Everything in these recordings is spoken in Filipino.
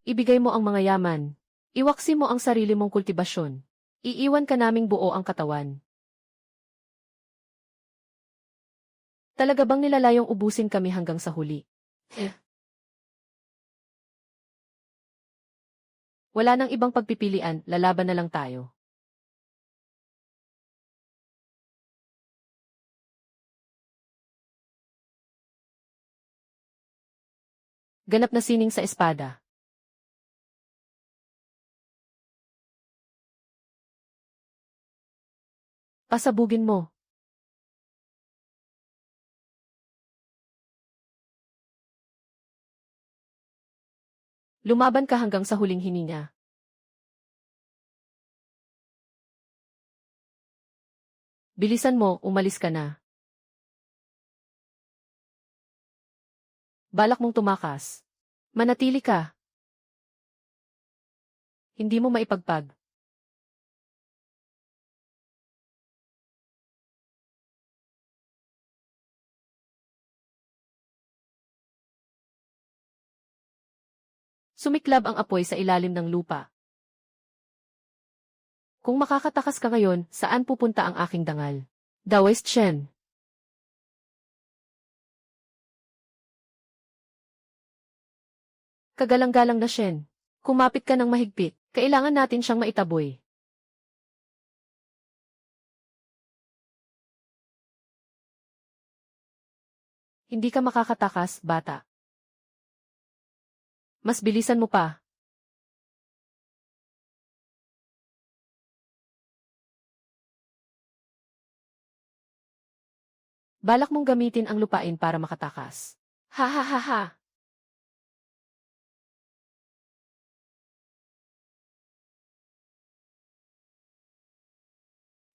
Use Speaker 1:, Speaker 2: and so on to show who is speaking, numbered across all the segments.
Speaker 1: Ibigay mo ang mga yaman. Iwaksi mo ang sarili mong kultibasyon. Iiwan ka naming buo ang katawan. Talaga bang nilalayong ubusin kami hanggang sa huli? Wala nang ibang pagpipilian, lalaban na lang tayo. Ganap na sining sa espada. Pasabugin mo. Lumaban ka hanggang sa huling hininga. Bilisan mo, umalis ka na. Balak mong tumakas. Manatili ka. Hindi mo maipagpag. Sumiklab ang apoy sa ilalim ng lupa. Kung makakatakas ka ngayon, saan pupunta ang aking dangal? Daoist Shen. Kagalang-galang na Shen. Kumapit ka ng mahigpit. Kailangan natin siyang maitaboy. Hindi ka makakatakas, bata. Mas bilisan mo pa. Balak mong gamitin ang lupain para makatakas. Ha ha ha ha.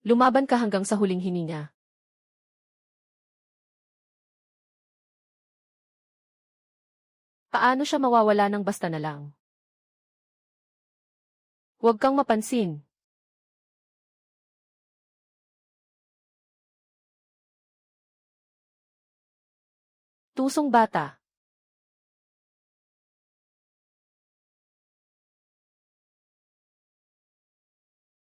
Speaker 1: Lumaban ka hanggang sa huling hininga. Paano siya mawawala ng basta na lang? Huwag kang mapansin. Tusong bata.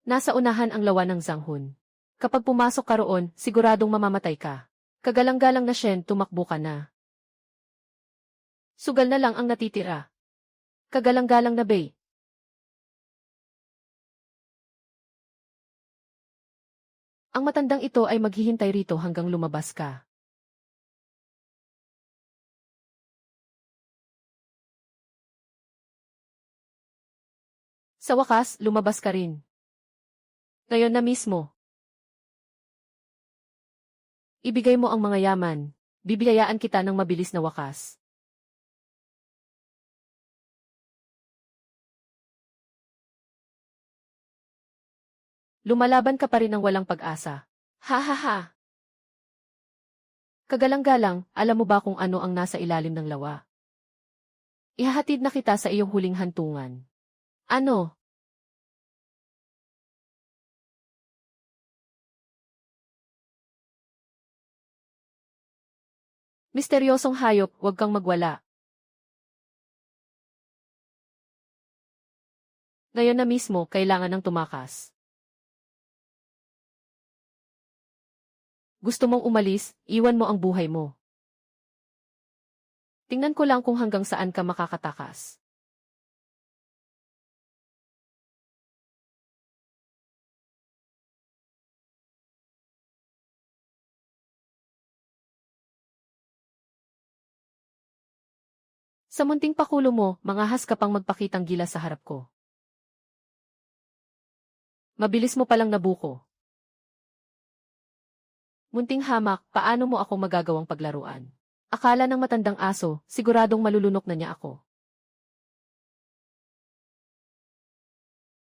Speaker 1: Nasa unahan ang lawa ng Zanghun. Kapag pumasok ka roon, siguradong mamamatay ka. Kagalang-galang na Shen, tumakbo ka na. Sugal na lang ang natitira. Kagalang-galang na Bei. Ang matandang ito ay maghihintay rito hanggang lumabas ka. Sa wakas, lumabas ka rin. Ngayon na mismo. Ibigay mo ang mga yaman. Bibiyayaan kita ng mabilis na wakas. Lumalaban ka pa rin ng walang pag-asa. Ha ha ha. Kagalang-galang, alam mo ba kung ano ang nasa ilalim ng lawa? Ihahatid na kita sa iyong huling hantungan. Ano? Misteryosong hayop, huwag kang magwala. Ngayon na mismo, kailangan ng tumakas. Gusto mong umalis, iwan mo ang buhay mo. Tingnan ko lang kung hanggang saan ka makakatakas. Sa munting pakulo mo, mangahas ka pang magpakitang gila sa harap ko. Mabilis mo palang nabuko. Munting hamak, paano mo ako magagawang paglaruan? Akala ng matandang aso, siguradong malulunok na niya ako.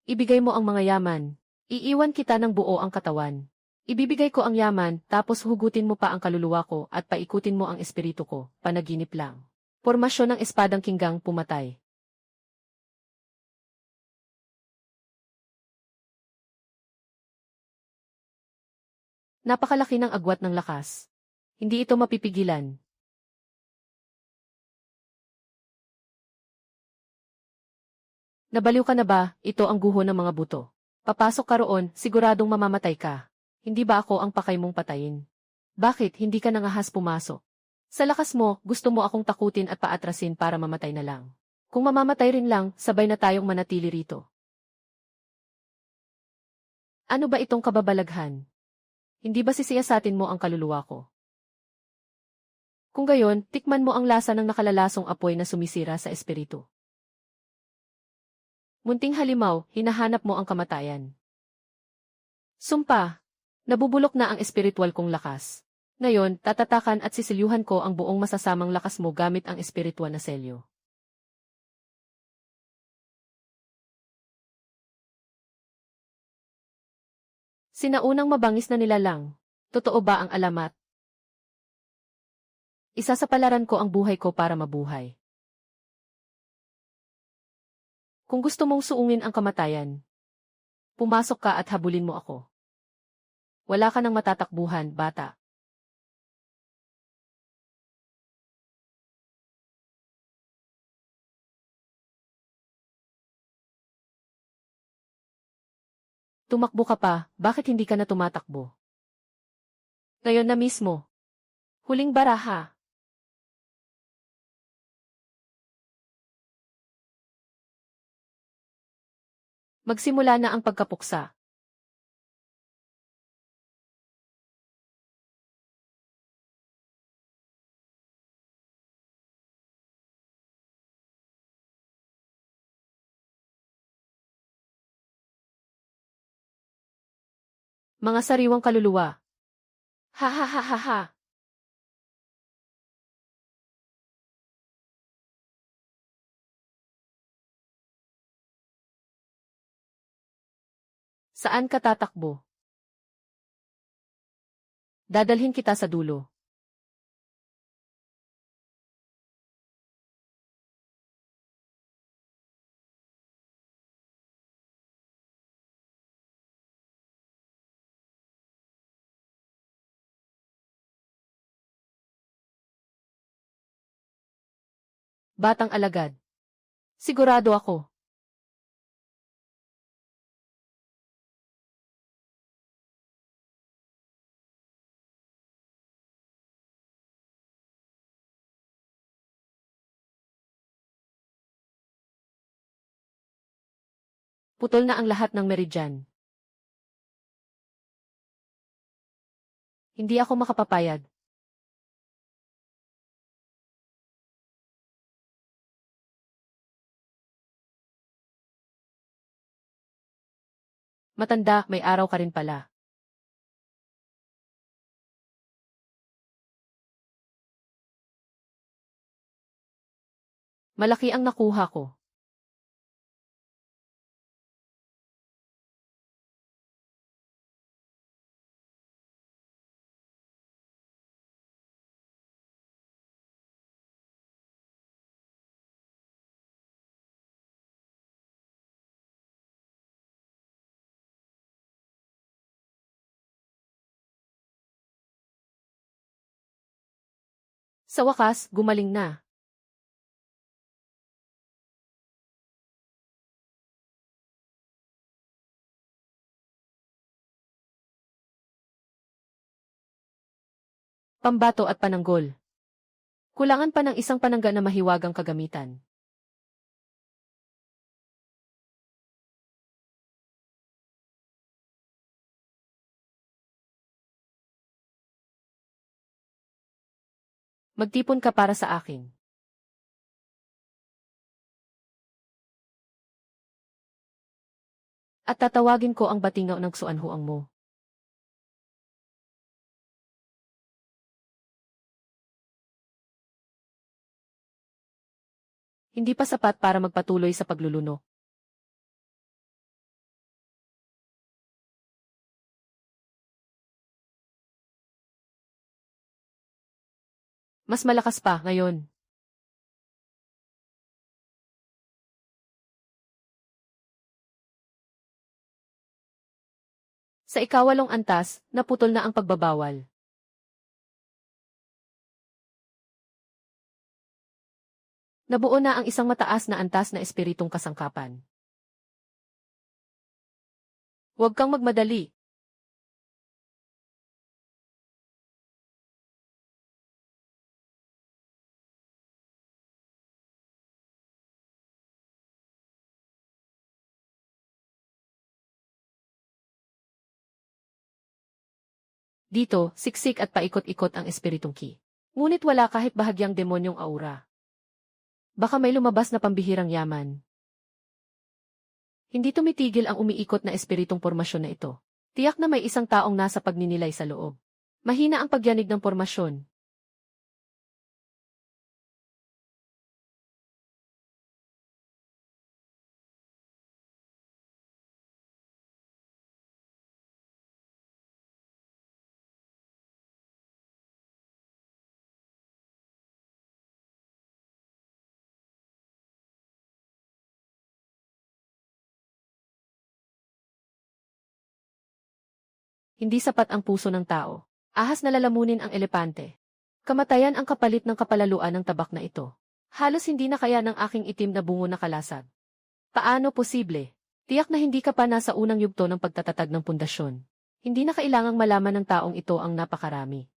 Speaker 1: Ibigay mo ang mga yaman. Iiwan kita ng buo ang katawan. Ibibigay ko ang yaman, tapos hugutin mo pa ang kaluluwa ko at paikutin mo ang espiritu ko, panaginip lang. Pormasyon ng espadang kinggang pumatay. Napakalaki ng agwat ng lakas. Hindi ito mapipigilan. Nabaliw ka na ba? Ito ang guho ng mga buto. Papasok ka roon, siguradong mamamatay ka. Hindi ba ako ang pakay mong patayin? Bakit hindi ka nangahas pumasok? Sa lakas mo, gusto mo akong takutin at paatrasin para mamatay na lang. Kung mamamatay rin lang, sabay na tayong manatili rito. Ano ba itong kababalaghan? Hindi ba sisiyasatin mo ang kaluluwa ko? Kung gayon, tikman mo ang lasa ng nakalalasong apoy na sumisira sa espiritu. Munting halimaw, hinahanap mo ang kamatayan. Sumpa! Nabubulok na ang espiritual kong lakas. Ngayon, tatatakan at sisilyuhan ko ang buong masasamang lakas mo gamit ang espiritual na selyo. Sinaunang mabangis na nilalang. Totoo ba ang alamat? Isasapalaran ko ang buhay ko para mabuhay. Kung gusto mong suungin ang kamatayan, pumasok ka at habulin mo ako. Wala ka nang matatakbuhan, bata. Tumakbo ka pa, bakit hindi ka na tumatakbo? Ngayon na mismo. Huling baraha. Magsimula na ang pagkapuksa. Mga sariwang kaluluwa. Ha ha ha ha ha. Saan ka tatakbo? Dadalhin kita sa dulo. Batang alagad. Sigurado ako. Putol na ang lahat ng meridyan. Hindi ako makapapayag. Matanda, may araw ka rin pala. Malaki ang nakuha ko. Sa wakas, gumaling na. Pambato at pananggol. Kulangan pa ng isang panangga na mahiwagang kagamitan. Magtipon ka para sa akin. At tatawagin ko ang batingaw ng Xuanhuang mo. Hindi pa sapat para magpatuloy sa paglulunok. Mas malakas pa ngayon. Sa ikawalong antas, naputol na ang pagbabawal. Nabuo na ang isang mataas na antas na espiritong kasangkapan. Huwag kang magmadali. Dito, siksik at paikot-ikot ang espiritong Ki. Ngunit wala kahit bahagyang demonyong aura. Baka may lumabas na pambihirang yaman. Hindi tumitigil ang umiikot na espiritong pormasyon na ito. Tiyak na may isang taong nasa pagninilay sa loob. Mahina ang pagyanig ng pormasyon. Hindi sapat ang puso ng tao. Ahas na lalamunin ang elepante. Kamatayan ang kapalit ng kapalaluan ng tabak na ito. Halos hindi na kaya ng aking itim na bungo na kalasag. Paano posible? Tiyak na hindi ka pa nasa unang yugto ng pagtatatag ng pundasyon. Hindi na kailangang malaman ng taong ito ang napakarami.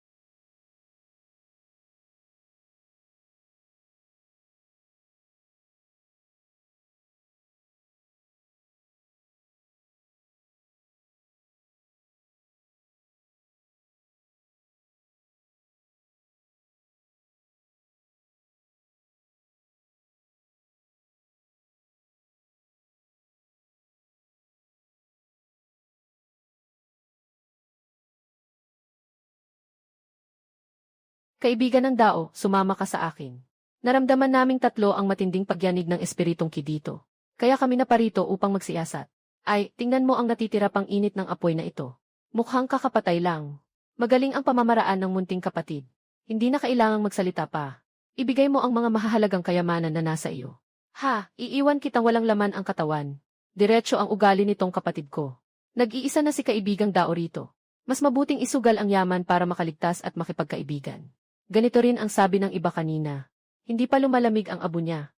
Speaker 1: Kaibigan ng Dao, sumama ka sa akin. Naramdaman naming tatlo ang matinding pagyanig ng espiritong Ki dito. Kaya kami naparito upang magsiyasat. Ay, tingnan mo ang natitira pang init ng apoy na ito. Mukhang kakapatay lang. Magaling ang pamamaraan ng munting kapatid. Hindi na kailangang magsalita pa. Ibigay mo ang mga mahahalagang kayamanan na nasa iyo. Ha, iiwan kitang walang laman ang katawan. Diretso ang ugali nitong kapatid ko. Nag-iisa na si kaibigang Dao rito. Mas mabuting isugal ang yaman para makaligtas at makipagkaibigan. Ganito rin ang sabi ng iba kanina. Hindi pa lumalamig ang abo niya.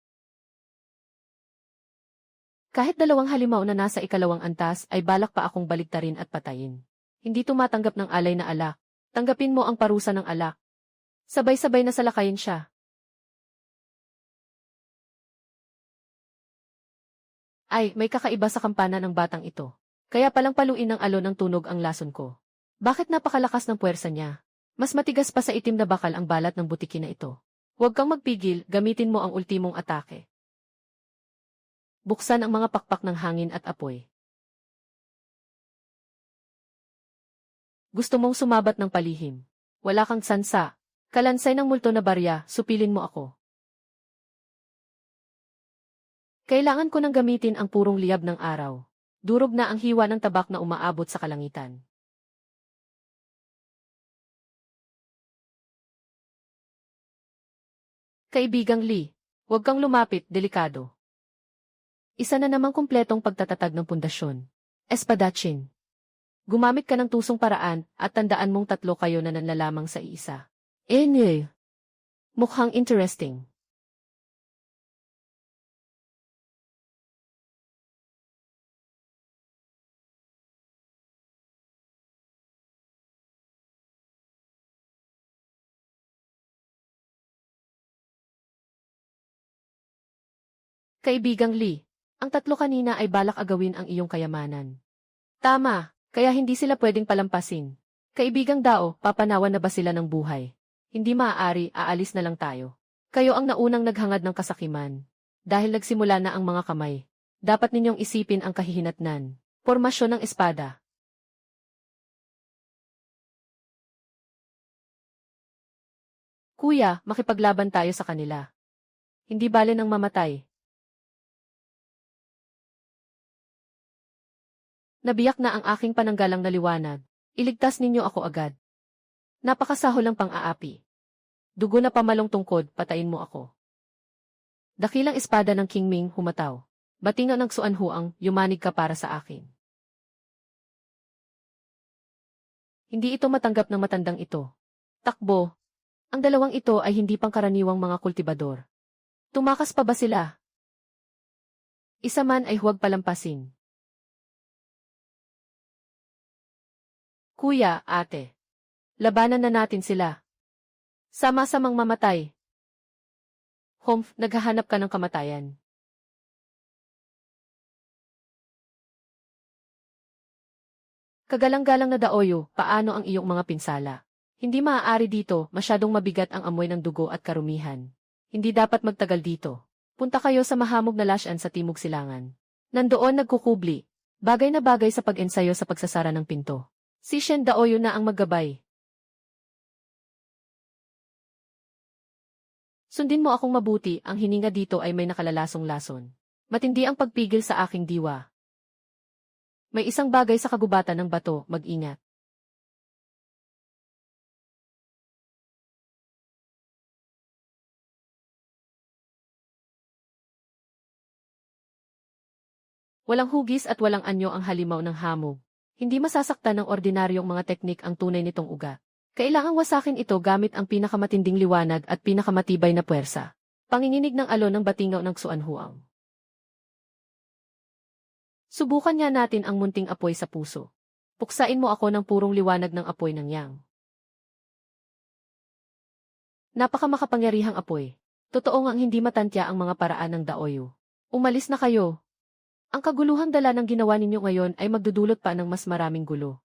Speaker 1: Kahit 2 halimaw na nasa ikalawang antas ay balak pa akong baliktarin at patayin. Hindi tumatanggap ng alay na alak. Tanggapin mo ang parusa ng alak. Sabay-sabay na salakayin siya. Ay, may kakaiba sa kampana ng batang ito. Kaya palang paluin ng alon ng tunog ang lason ko. Bakit napakalakas ng puwersa niya? Mas matigas pa sa itim na bakal ang balat ng butiki na ito. Huwag kang magpigil, gamitin mo ang ultimong atake. Buksan ang mga pakpak ng hangin at apoy. Gusto mong sumabat ng palihim. Wala kang sansa. Kalansay ng multo na barya, supilin mo ako. Kailangan ko nang gamitin ang purong liyab ng araw. Durog na ang hiwa ng tabak na umaabot sa kalangitan. Kaibigang Lee, huwag kang lumapit, delikado. Isa na namang kumpletong pagtatatag ng pundasyon. Espadaching. Gumamit ka ng tusong paraan at tandaan mong tatlo kayo na nanlalamang sa iisa. Mukhang interesting. Kaibigang Lee, ang tatlo kanina ay balak agawin ang iyong kayamanan. Tama, kaya hindi sila pwedeng palampasin. Kaibigang Dao, papanawan na ba sila ng buhay? Hindi maaari, aalis na lang tayo. Kayo ang naunang naghangad ng kasakiman. Dahil nagsimula na ang mga kamay. Dapat ninyong isipin ang kahihinatnan. Pormasyon ng espada. Kuya, makipaglaban tayo sa kanila. Hindi bale ng mamatay. Nabiyak na ang aking pananggalang na liwanag. Iligtas ninyo ako agad. Napakasaho lang pang-aapi. Dugo na pamalong tungkod, patayin mo ako. Dakilang espada ng King Ming humataw. Batingan ng Xuanhuang, yumanig ka para sa akin. Hindi ito matanggap ng matandang ito. Takbo. Ang dalawang ito ay hindi pangkaraniwang mga kultibador. Tumakas pa ba sila? Isa man ay huwag palampasin. Kuya, ate. Labanan na natin sila. Sama-samang mamatay. Humph, naghahanap ka ng kamatayan. Kagalang-galang na Daoyo, paano ang iyong mga pinsala? Hindi maaari dito, masyadong mabigat ang amoy ng dugo at karumihan. Hindi dapat magtagal dito. Punta kayo sa mahamog na lasyan sa Timog Silangan. Nandoon nagkukubli. Bagay na bagay sa pag-ensayo sa pagsasara ng pinto. Si Shen Daoyo na ang maggabay. Sundin mo akong mabuti, ang hininga dito ay may nakalalasong lason. Matindi ang pagpigil sa aking diwa. May isang bagay sa kagubatan ng bato, mag-ingat. Walang hugis at walang anyo ang halimaw ng hamog. Hindi masasaktan ng ordinaryong mga teknik ang tunay nitong ugat. Kailangang wasakin ito gamit ang pinakamatinding liwanag at pinakamatibay na puwersa. Panginginig ng alon ng batingaw ng Xuanhuang. Subukan nga natin ang munting apoy sa puso. Puksain mo ako ng purong liwanag ng apoy ng yang. Napakamakapangyarihang apoy. Totoo ngang hindi matantya ang mga paraan ng Daoyo. Umalis na kayo. Ang kaguluhang dala ng ginawa ninyo ngayon ay magdudulot pa ng mas maraming gulo.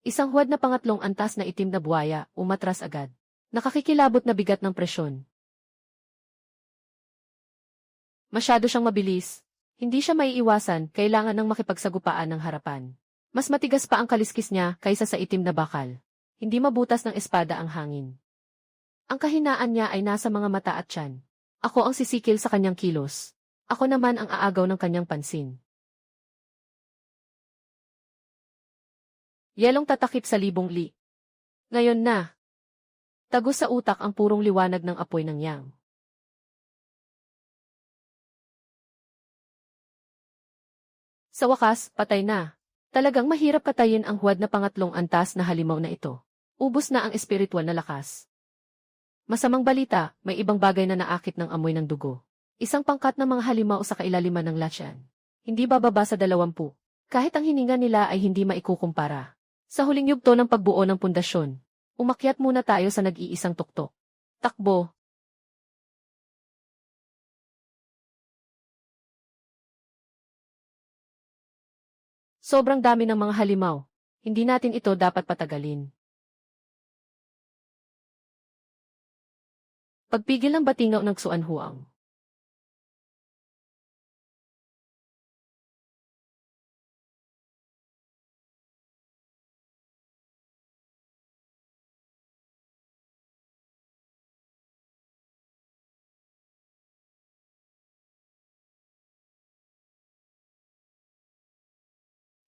Speaker 1: Isang huwad na pangatlong antas na itim na buwaya, umatras agad. Nakakikilabot na bigat ng presyon. Masyado siyang mabilis. Hindi siya maiiwasan, kailangan ng makipagsagupaan ng harapan. Mas matigas pa ang kaliskis niya kaysa sa itim na bakal. Hindi mabutas ng espada ang hangin. Ang kahinaan niya ay nasa mga mata at tiyan. Ako ang sisikil sa kanyang kilos. Ako naman ang aagaw ng kanyang pansin. Yelong tatakip sa libong li. Ngayon na. Tagos sa utak ang purong liwanag ng apoy ng yang. Sa wakas, patay na. Talagang mahirap katayin ang huwad na pangatlong antas na halimaw na ito. Ubos na ang espiritual na lakas. Masamang balita, may ibang bagay na naakit ng amoy ng dugo. Isang pangkat ng mga halimaw sa kailaliman ng lasyan. Hindi bababa sa 20. Kahit ang hininga nila ay hindi maikukumpara. Sa huling yugto ng pagbuo ng pundasyon, umakyat muna tayo sa nag-iisang tuktok. Takbo. Sobrang dami ng mga halimaw. Hindi natin ito dapat patagalin. Pagpigil ng batingaw ng Xuanhuang.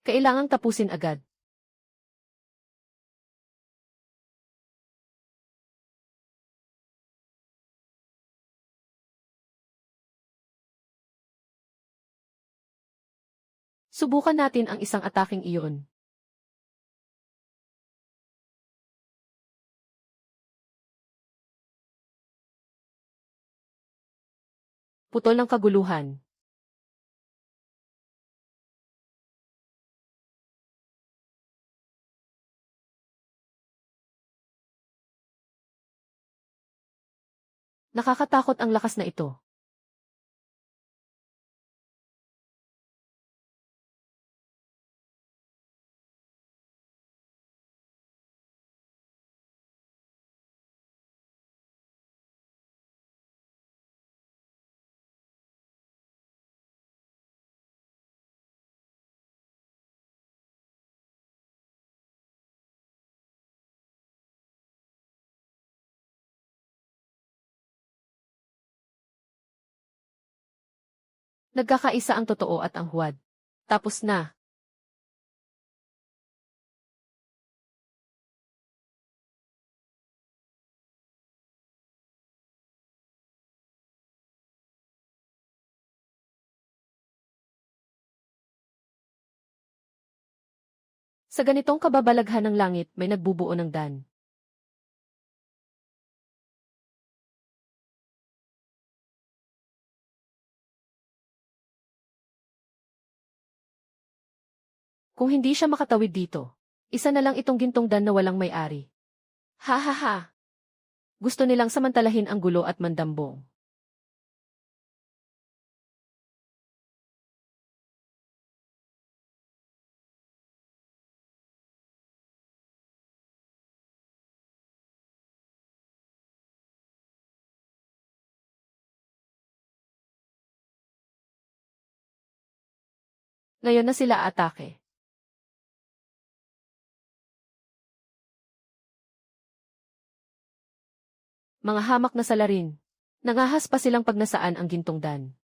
Speaker 1: Kailangang tapusin agad. Subukan natin ang isang ataking iyon. Putol ng kaguluhan. Nakakatakot ang lakas na ito. Nagkakaisa ang totoo at ang huwad. Tapos na. Sa ganitong kababalaghan ng langit, may nagbubuo ng dan. Kung hindi siya makatawid dito, isa na lang itong gintong dan na walang may-ari. Ha ha ha! Gusto nilang samantalahin ang gulo at mandambong. Ngayon na sila atake. Mga hamak na salarin. Nangahas pa silang pag nasaan ang gintong dan.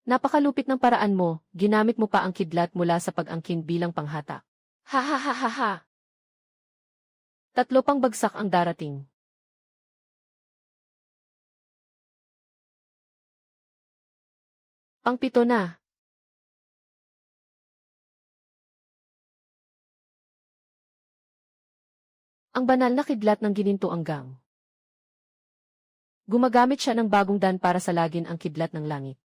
Speaker 1: Napakalupit ng paraan mo, ginamit mo pa ang kidlat mula sa pag-angkin bilang panghatak. Ha ha ha ha ha! Tatlo pang bagsak ang darating. Pangpito na. Ang banal na kidlat ng gininto anggang. Gumagamit siya ng bagong dan para salagin ang kidlat ng langit.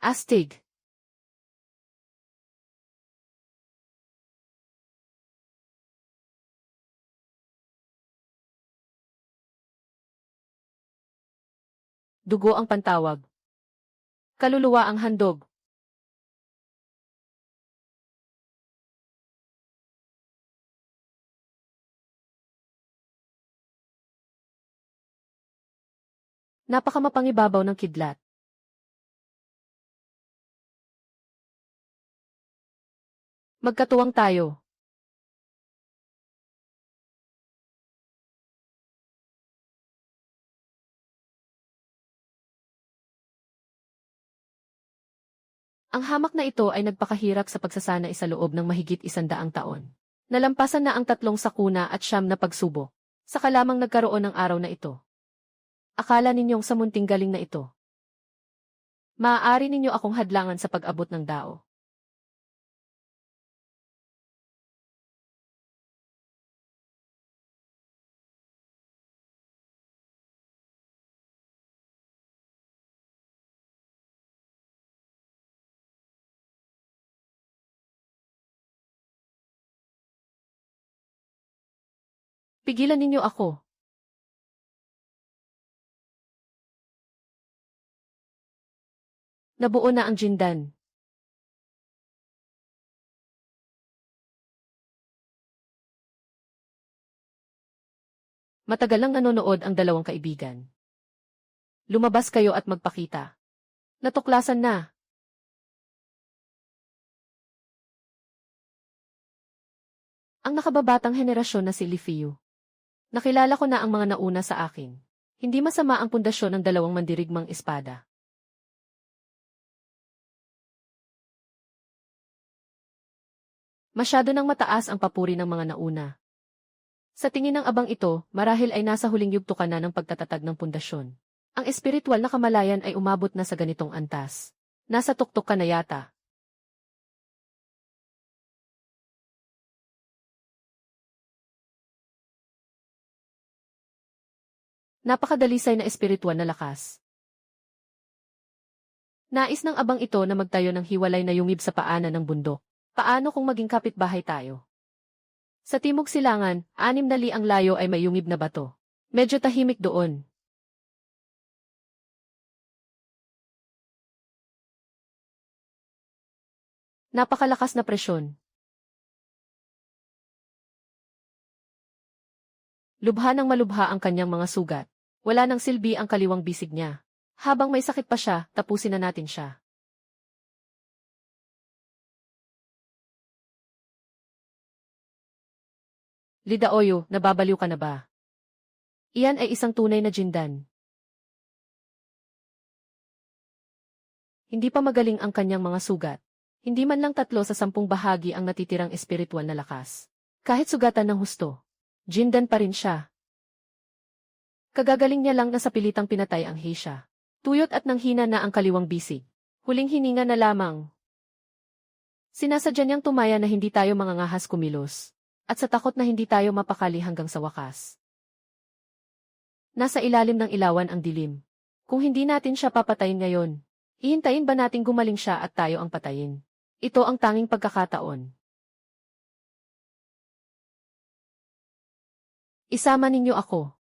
Speaker 1: Astig. Dugo ang pantawag. Kaluluwa ang handog. Napakamapangibabaw ng kidlat. Magkatuwang tayo. Ang hamak na ito ay nagpakahirap sa pagsasanay sa loob ng mahigit 100 taon. Nalampasan na ang 3 sakuna at 9 na pagsubok. Saka lamang nagkaroon ng araw na ito. Akala ninyong sa munting galing na ito. Maaari ninyo akong hadlangan sa pag-abot ng dao. Pigilan ninyo ako. Nabuo na ang Jindan. Matagal lang nanonood ang dalawang kaibigan. Lumabas kayo at magpakita. Natuklasan na. Ang nakababatang henerasyon na si Lifiu. Nakilala ko na ang mga nauna sa akin. Hindi masama ang pundasyon ng dalawang mandirigmang espada. Masyado nang mataas ang papuri ng mga nauna. Sa tingin ng abang ito, marahil ay nasa huling yugto ka na ng pagtatatag ng pundasyon. Ang espiritual na kamalayan ay umabot na sa ganitong antas. Nasa tuktok ka na yata. Napakadalisay na espiritual na lakas. Nais ng abang ito na magtayo ng hiwalay na yungib sa paanan ng bundok. Paano kung maging kapitbahay tayo? Sa timog silangan, 6,000 ang layo ay may yungib na bato. Medyo tahimik doon. Napakalakas na presyon. Lubha ng malubha ang kanyang mga sugat. Wala nang silbi ang kaliwang bisig niya. Habang may sakit pa siya, tapusin na natin siya. Lidaoyo, nababaliw ka na ba? Iyan ay isang tunay na Jindan. Hindi pa magaling ang kanyang mga sugat. Hindi man lang 3 sa 10 bahagi ang natitirang espiritual na lakas. Kahit sugatan ng husto, Jindan pa rin siya. Kagagaling niya lang na sa pilitang pinatay ang Heisha. Tuyot at nanghina na ang kaliwang bisig. Huling hininga na lamang. Sinasadya niyang tumaya na hindi tayo mangangahas kumilos. At sa takot na hindi tayo mapakali hanggang sa wakas. Nasa ilalim ng ilawan ang dilim. Kung hindi natin siya papatayin ngayon, hihintayin ba nating gumaling siya at tayo ang patayin? Ito ang tanging pagkakataon. Isama ninyo ako.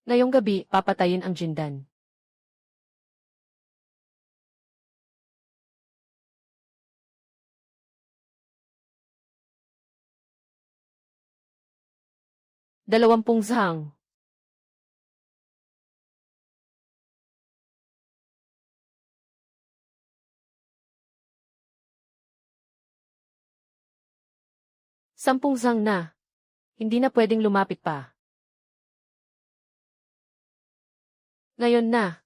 Speaker 1: Ngayong gabi, papatayin ang Jindan. Dalawampung zhang. Sampung zhang na. Hindi na pwedeng lumapit pa. Ngayon na.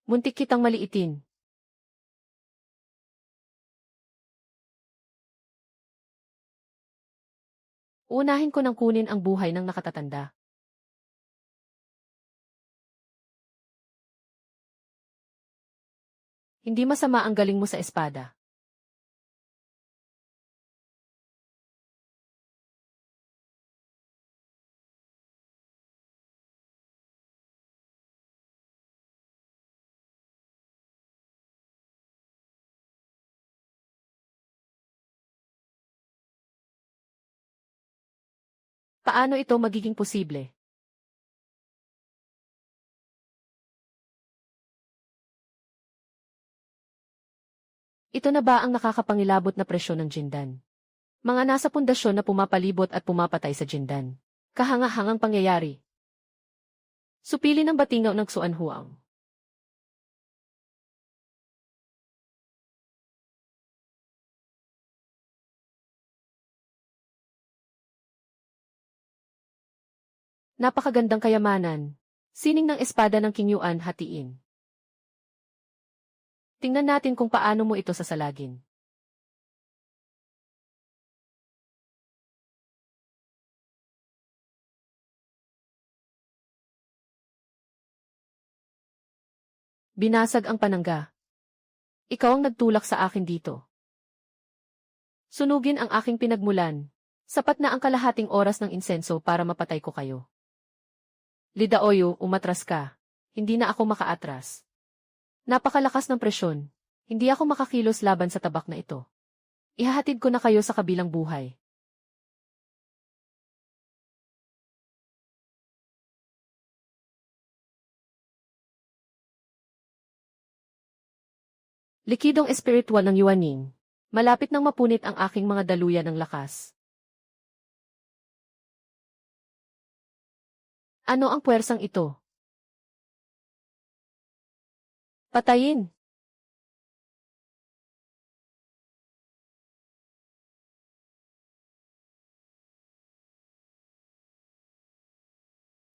Speaker 1: Muntik kitang maliitin. Uunahin ko nang kunin ang buhay ng nakatatanda. Hindi masama ang galing mo sa espada. Paano ito magiging posible? Ito na ba ang nakakapangilabot na presyon ng Jindan? Mga nasa pundasyon na pumapalibot at pumapatay sa Jindan. Kahanga-hangang pangyayari. Supili ng batingaw ng Xuan Huang. Napakagandang kayamanan. Sining ng espada ng King Yuan hatiin. Tingnan natin kung paano mo ito sasalagin. Binasag ang panangga. Ikaw ang nagtulak sa akin dito. Sunugin ang aking pinagmulan. Sapat na ang kalahating oras ng insenso para mapatay ko kayo. Lidaoyo, umatras ka. Hindi na ako makaatras. Napakalakas ng presyon. Hindi ako makakilos laban sa tabak na ito. Ihahatid ko na kayo sa kabilang buhay. Likidong espiritual ng Yuaning. Malapit nang mapunit ang aking mga daluyan ng lakas. Ano ang puwersang ito? Patayin!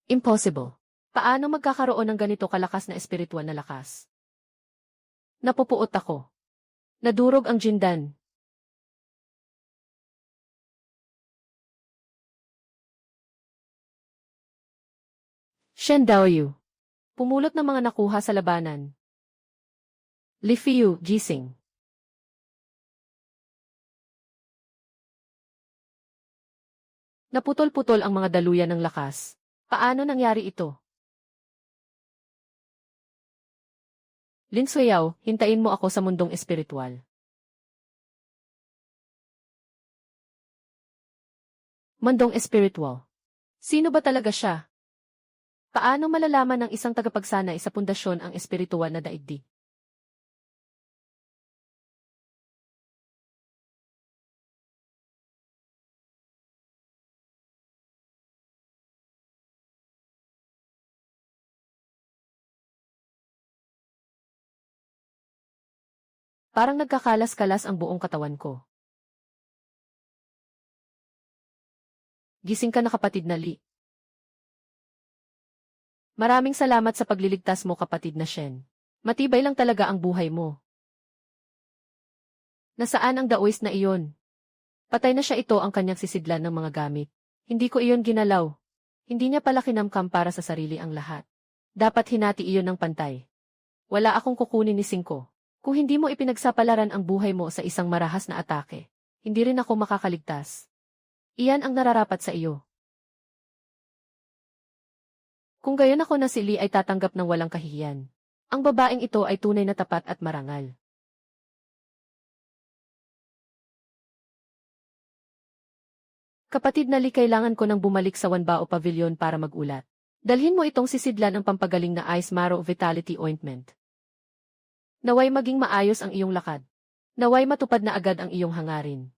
Speaker 1: Impossible. Paano magkakaroon ng ganito kalakas na espiritual na lakas? Napupuot ako. Nadurog ang Jindan. Shen Daoyu. Pumulot ng mga nakuha sa labanan. Li Fiyu, gising. Naputol-putol ang mga daluyan ng lakas. Paano nangyari ito? Lin Suyaw, hintayin mo ako sa mundong espiritual. Mundong espiritual. Sino ba talaga siya? Paano malalaman ng isang tagapagsanay sa pundasyon ang espiritual na daigdig? Parang nagkakalas-kalas ang buong katawan ko. Gising ka na kapatid na Lee. Maraming salamat sa pagliligtas mo kapatid na Shen. Matibay lang talaga ang buhay mo. Nasaan ang daoist na iyon? Patay na siya, ito ang kanyang sisidlan ng mga gamit. Hindi ko iyon ginalaw. Hindi niya pala kinamkam para sa sarili ang lahat. Dapat hinati iyon ng pantay. Wala akong kukunin ni Cinco. Kung hindi mo ipinagsapalaran ang buhay mo sa isang marahas na atake, hindi rin ako makakaligtas. Iyan ang nararapat sa iyo. Kung gayon ako na si Lee ay tatanggap ng walang kahihiyan. Ang babaeng ito ay tunay na tapat at marangal. Kapatid na Lee, kailangan ko nang bumalik sa Wanbao Pavilion para magulat. Dalhin mo itong sisidlan ng pampagaling na Ice Marrow Vitality Ointment. Naway maging maayos ang iyong lakad. Naway matupad na agad ang iyong hangarin.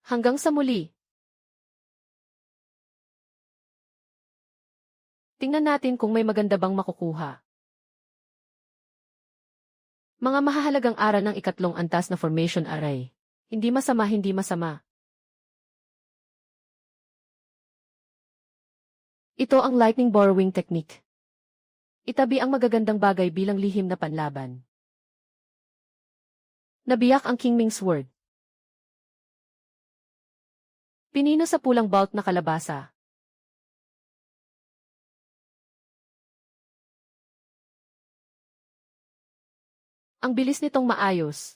Speaker 1: Hanggang sa muli. Tingnan natin kung may maganda bang makukuha. Mga mahahalagang aral ng ikatlong antas na formation array. Hindi masama, hindi masama. Ito ang lightning borrowing technique. Itabi ang magagandang bagay bilang lihim na panlaban. Nabiyak ang King Ming's word. Pinino sa pulang bolt na kalabasa. Ang bilis nitong maayos.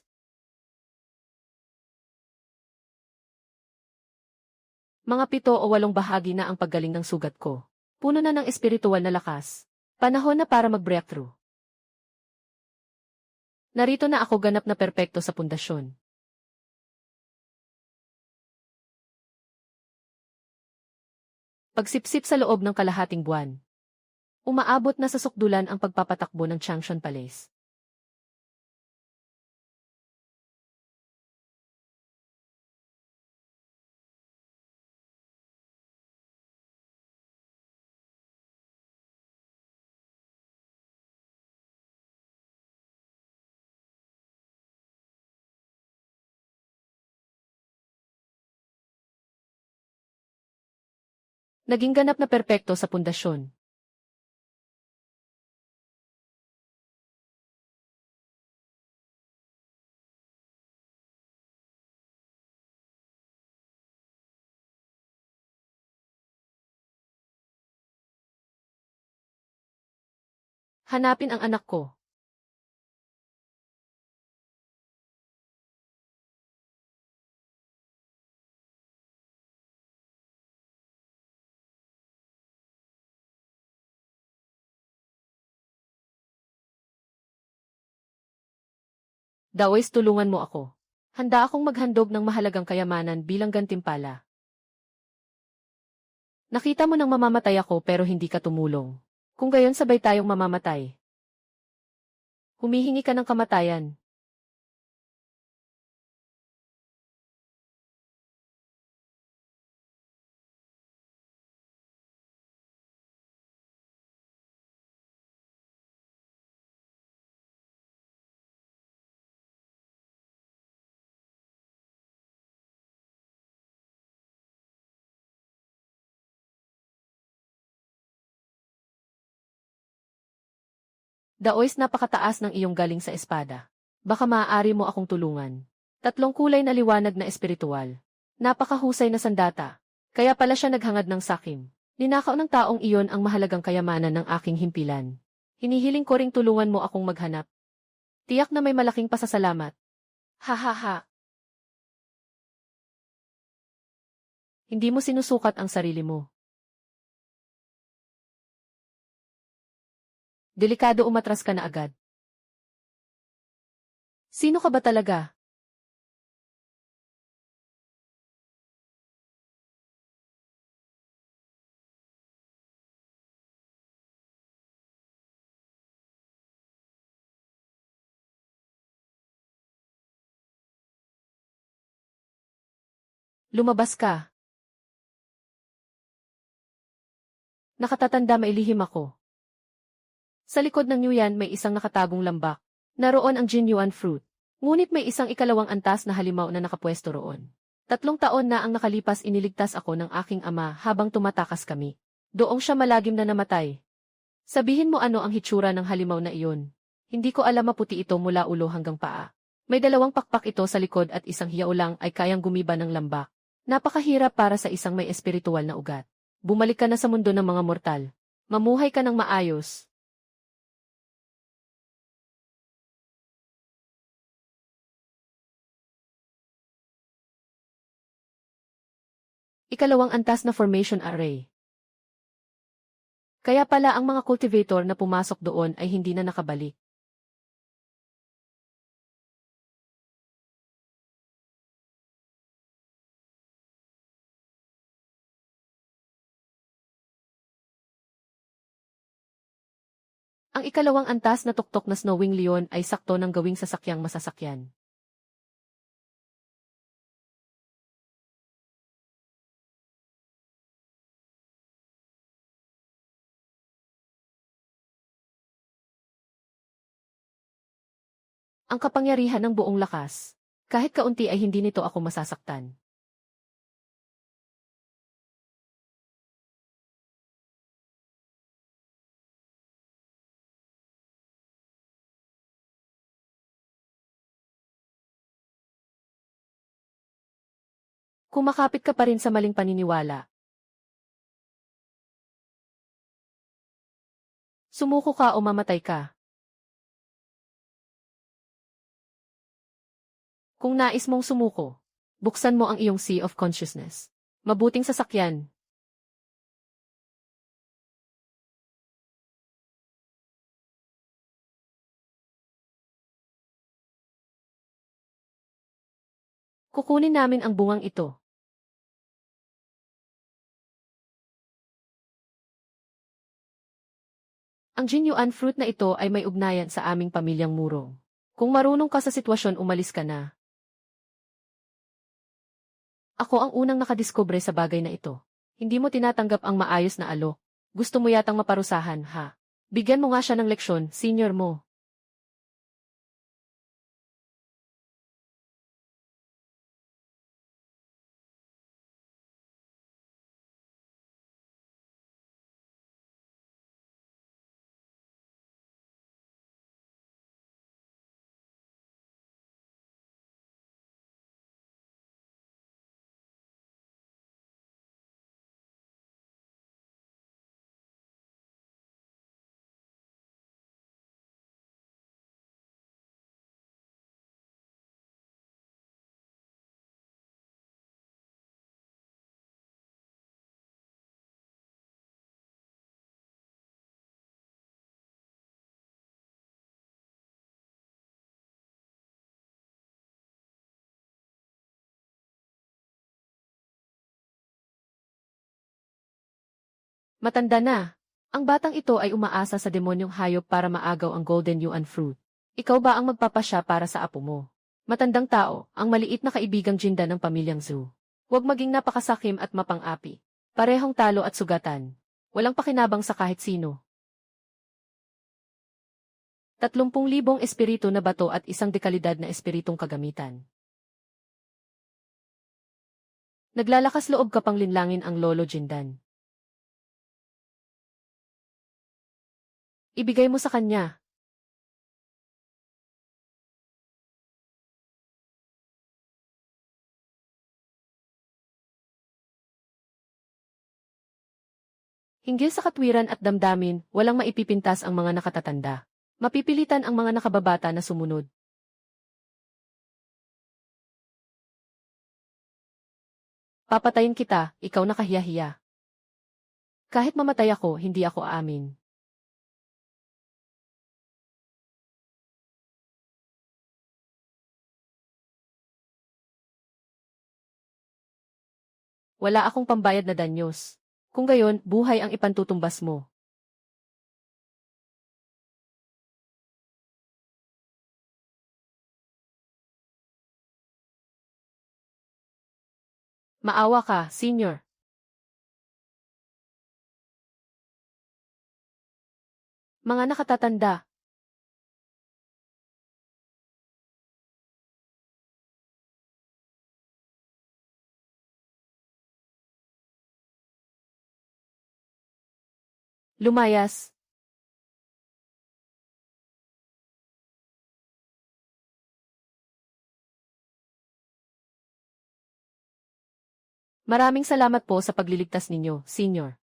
Speaker 1: Mga 7 o 8 bahagi na ang paggaling ng sugat ko. Puno na ng espiritual na lakas. Panahon na para mag-breakthrough. Narito na ako, ganap na perpekto sa pundasyon. Pagsipsip sa loob ng kalahating buwan. Umaabot na sa sukdulan ang pagpapatakbo ng Changshan Palace. Naging ganap na perpekto sa pundasyon. Hanapin ang anak ko. Daoist, tulungan mo ako. Handa akong maghandog ng mahalagang kayamanan bilang gantimpala. Nakita mo nang mamamatay ako pero hindi ka tumulong. Kung gayon sabay tayong mamamatay. Humihingi ka ng kamatayan. Daoist, napakataas ng iyong galing sa espada. Baka maaari mo akong tulungan. 3 kulay na liwanag na espiritual. Napakahusay na sandata. Kaya pala siya naghangad ng sakim. Ninakaw ng taong iyon ang mahalagang kayamanan ng aking himpilan. Hinihiling ko ring tulungan mo akong maghanap. Tiyak na may malaking pasasalamat. Ha ha ha. Hindi mo sinusukat ang sarili mo. Delikado, umatras ka na agad. Sino ka ba talaga? Lumabas ka. Nakatatanda, mailihim ako. Sa likod ng Yuan may isang nakatagong lambak. Naroon ang Jinyuan fruit. Ngunit may isang ikalawang antas na halimaw na nakapwesto roon. 3 taon na ang nakalipas iniligtas ako ng aking ama habang tumatakas kami. Doong siya malagim na namatay. Sabihin mo ano ang hitsura ng halimaw na iyon. Hindi ko alam maputi ito mula ulo hanggang paa. May 2 pakpak ito sa likod at isang hiyaw lang ay kayang gumiba ng lambak. Napakahirap para sa isang may espiritual na ugat. Bumalik ka na sa mundo ng mga mortal. Mamuhay ka ng maayos. Ikalawang antas na formation array. Kaya pala ang mga cultivator na pumasok doon ay hindi na nakabalik. Ang ikalawang antas na tuktok na snowing leon ay sakto ng gawing sasakyang masasakyan. Ang kapangyarihan ng buong lakas. Kahit kaunti ay hindi nito ako masasaktan. Kumakapit ka pa rin sa maling paniniwala. Sumuko ka o mamatay ka. Kung nais mong sumuko, buksan mo ang iyong Sea of Consciousness. Mabuting sasakyan. Kukunin namin ang bungang ito. Ang Jinyuan fruit na ito ay may ugnayan sa aming pamilyang murong. Kung marunong ka sa sitwasyon, umalis ka na. Ako ang unang nakadiskubre sa bagay na ito. Hindi mo tinatanggap ang maayos na alok. Gusto mo yatang maparusahan, ha? Bigyan mo nga siya ng leksyon, senior mo. Matanda na. Ang batang ito ay umaasa sa demonyong hayop para maagaw ang Golden Yuan fruit. Ikaw ba ang magpapasya para sa apo mo? Matandang tao, ang maliit na kaibigang Jinda ng pamilyang Zhu. Huwag maging napakasakim at mapang-api. Parehong talo at sugatan. Walang pakinabang sa kahit sino. 30,000 espiritu na bato at isang dekalidad na espiritong kagamitan. Naglalakas loob ka pang linlangin ang Lolo Jindan. Ibigay mo sa kanya. Hinggil sa katwiran at damdamin, walang maipipintas ang mga nakatatanda. Mapipilitan ang mga nakababata na sumunod. Papatayin kita, ikaw na kahiya-hiya. Kahit mamatay ako, hindi ako aamin. Wala akong pambayad na danyos. Kung gayon, buhay ang ipantutumbas mo. Maawa ka, senior. Mga nakatatanda. Lumayas. Maraming salamat po sa pagliligtas ninyo, Senior.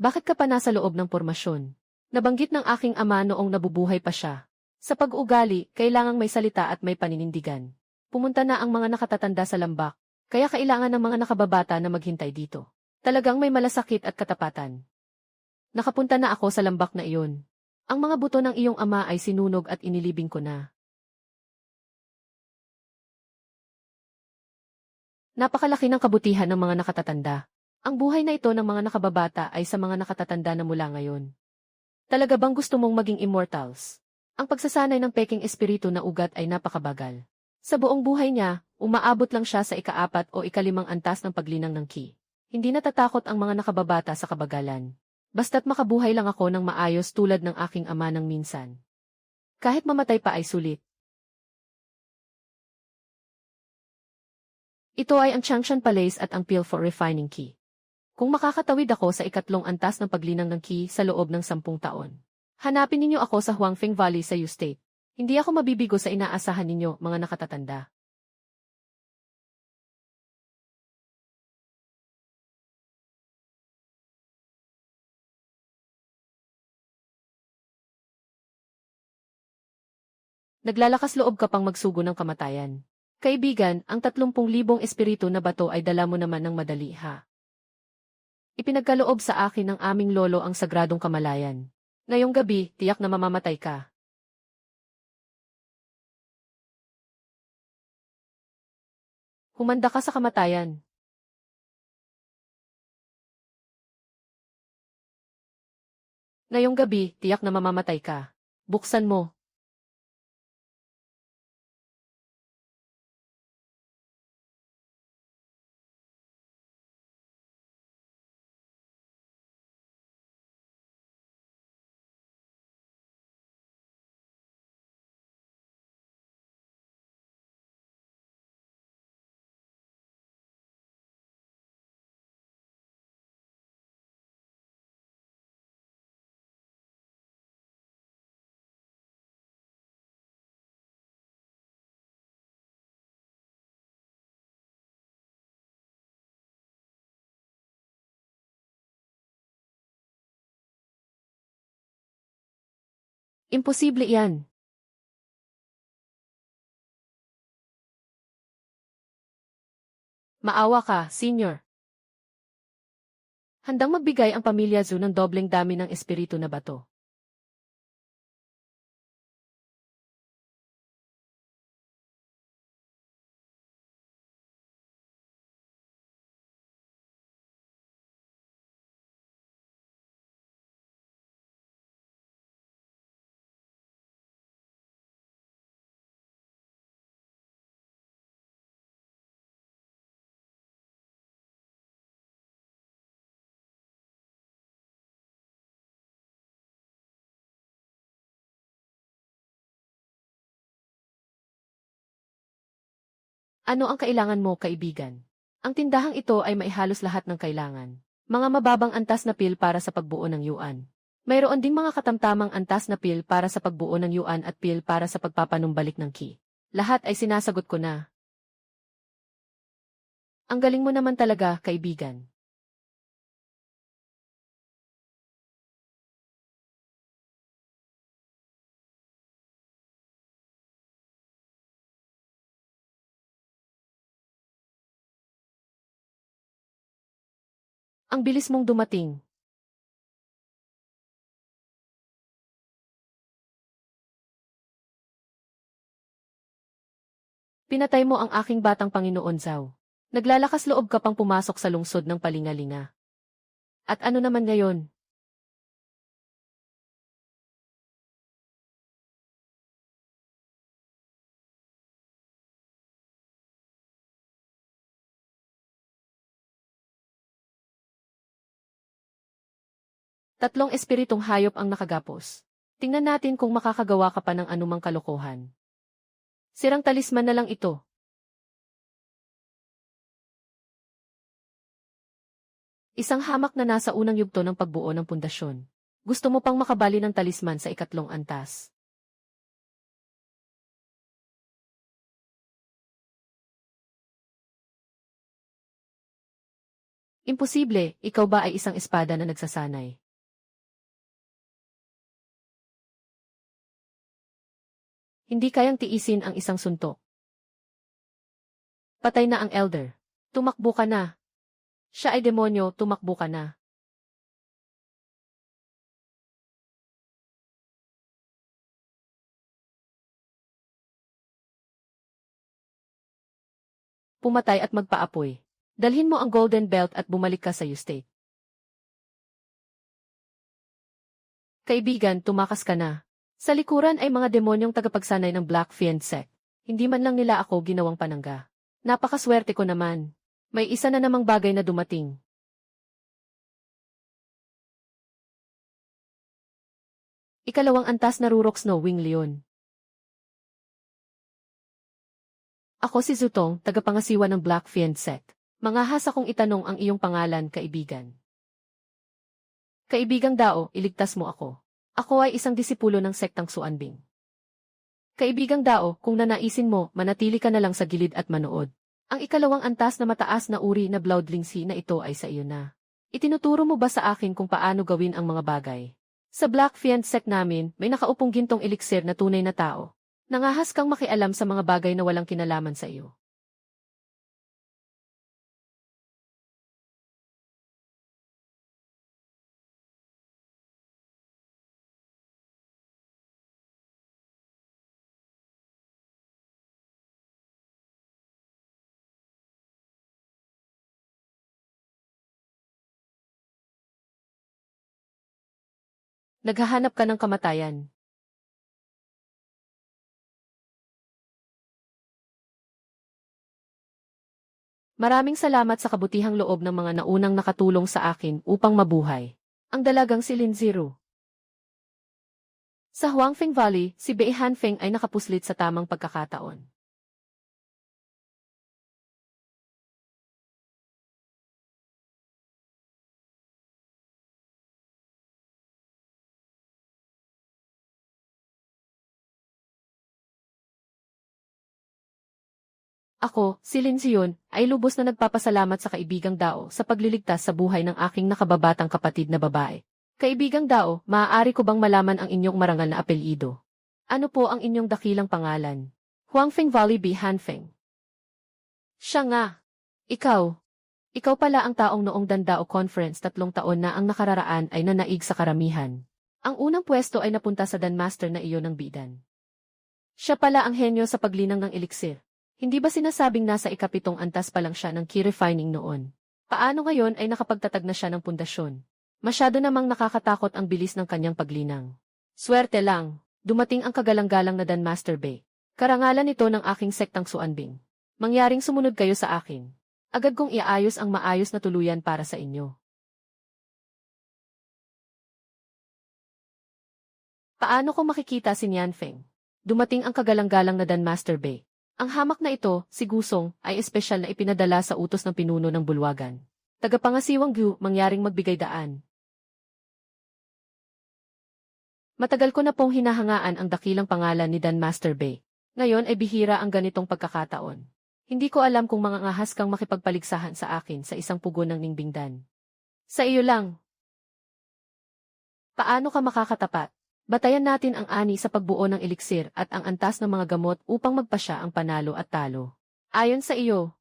Speaker 1: Bakit ka pa nasa loob ng pormasyon? Nabanggit ng aking ama noong nabubuhay pa siya. Sa pag-uugali, kailangang may salita at may paninindigan. Pumunta na ang mga nakatatanda sa lambak, kaya kailangan ng mga nakababata na maghintay dito. Talagang may malasakit at katapatan. Nakapunta na ako sa lambak na iyon. Ang mga buto ng iyong ama ay sinunog at inilibing ko na. Napakalaki ng kabutihan ng mga nakatatanda. Ang buhay na ito ng mga nakababata ay sa mga nakatatanda na mula ngayon. Talaga bang gusto mong maging immortals? Ang pagsasanay ng peking espiritu na ugat ay napakabagal. Sa buong buhay niya, umaabot lang siya sa ika-4 o ika-5 antas ng paglinang ng ki. Hindi natatakot ang mga nakababata sa kabagalan. Basta't makabuhay lang ako ng maayos tulad ng aking ama ng minsan. Kahit mamatay pa ay sulit. Ito ay ang Changshan Palace at ang Peel for Refining Ki. Kung makakatawid ako sa ika-3 antas ng paglinang ng ki sa loob ng 10 taon. Hanapin ninyo ako sa Huangfeng Valley sa U-State. Hindi ako mabibigo sa inaasahan ninyo, mga nakatatanda. Naglalakas loob ka pang magsugo ng kamatayan. Kaibigan, ang 30,000 espiritu na bato ay dala mo naman ng madali ha. Ipinagkaloob sa akin ng aming lolo ang sagradong kamalayan. Ngayong gabi, tiyak na mamamatay ka. Humanda ka sa kamatayan. Ngayong gabi, tiyak na mamamatay ka. Buksan mo. Imposible iyan. Maawa ka, Senior. Handang magbigay ang pamilya Zhu ng dobleng dami ng espiritu na bato. Ano ang kailangan mo, kaibigan? Ang tindahang ito ay maihalos lahat ng kailangan. Mga mababang antas na pil para sa pagbuo ng yuan. Mayroon ding mga katamtamang antas na pil para sa pagbuo ng yuan at pil para sa pagpapanumbalik ng ki. Lahat ay sinasagot ko na. Ang galing mo naman talaga, kaibigan. Ang bilis mong dumating. Pinatay mo ang aking batang Panginoon Zhao. Naglalakas loob ka pang pumasok sa lungsod ng palingalinga. At ano naman ngayon? Tatlong espiritong hayop ang nakagapos. Tingnan natin kung makakagawa ka pa ng anumang kalokohan. Sirang talisman na lang ito. Isang hamak na nasa unang yugto ng pagbuo ng pundasyon. Gusto mo pang makabali ng talisman sa ikatlong antas. Imposible, ikaw ba ay isang espada na nagsasanay? Hindi kayang tiisin ang isang suntok. Patay na ang elder. Tumakbo ka na. Siya ay demonyo, tumakbo ka na. Pumatay at magpaapoy. Dalhin mo ang golden belt at bumalik ka sa estate. Kaibigan, tumakas ka na. Sa likuran ay mga demonyong tagapagsanay ng Black Fiend Sect. Hindi man lang nila ako ginawang panangga. Napakaswerte ko naman. May isa na namang bagay na dumating. Ikalawang antas na Rurok Snow-Wing Leon. Ako si Zutong, tagapangasiwa ng Black Fiend Sect. Mangahas akong itanong ang iyong pangalan, kaibigan. Kaibigang Dao, iligtas mo ako. Ako ay isang disipulo ng sektang Xuanbing. Kaibigang Dao, kung nanaisin mo, manatili ka na lang sa gilid at manood. Ang ikalawang antas na mataas na uri na Bloodlingsi na ito ay sa iyo na. Itinuturo mo ba sa akin kung paano gawin ang mga bagay? Sa Black Fiend Sect namin, may nakaupong gintong elixir na tunay na tao. Nangahas kang makialam sa mga bagay na walang kinalaman sa iyo. Naghahanap ka ng kamatayan. Maraming salamat sa kabutihang loob ng mga naunang nakatulong sa akin upang mabuhay. Ang dalagang si Lin Zero. Sa Huangfeng Valley, si Bei Hanfeng ay nakapuslit sa tamang pagkakataon. Ako, si Lin Zion, ay lubos na nagpapasalamat sa kaibigang Dao sa pagliligtas sa buhay ng aking nakababatang kapatid na babae. Kaibigang Dao, maaari ko bang malaman ang inyong marangal na apelyido? Ano po ang inyong dakilang pangalan? Huangfeng Valley Bei Hanfeng. Siya nga. Ikaw. Ikaw pala ang taong noong Dandao Conference 3 taon na ang nakararaan ay nanaig sa karamihan. Ang unang pwesto ay napunta sa Danmaster na iyon ng bidan. Siya pala ang henyo sa paglinang ng elixir. Hindi ba sinasabing nasa ikapitong antas pa lang siya ng key refining noon? Paano ngayon ay nakapagtatag na siya ng pundasyon? Masyado namang nakakatakot ang bilis ng kanyang paglinang. Swerte lang, dumating ang kagalang-galang na Danmaster Bay. Karangalan ito ng aking sektang Xuanbing. Mangyaring sumunod kayo sa akin. Agad kong iaayos ang maayos na tuluyan para sa inyo. Paano ko makikita si Nianfeng? Dumating ang kagalang-galang na Danmaster Bay. Ang hamak na ito, si Gusong, ay espesyal na ipinadala sa utos ng pinuno ng bulwagan. Tagapangasiwang Gu, mangyaring magbigay daan. Matagal ko na pong hinahangaan ang dakilang pangalan ni Danmaster Bay. Ngayon ay bihira ang ganitong pagkakataon. Hindi ko alam kung mangangahas kang makipagpaligsahan sa akin sa isang pugon ng Ningbingdan. Sa iyo lang. Paano ka makakatapat? Batayan natin ang ani sa pagbuo ng eliksir at ang antas ng mga gamot upang magpasya ang panalo at talo. Ayon sa iyo.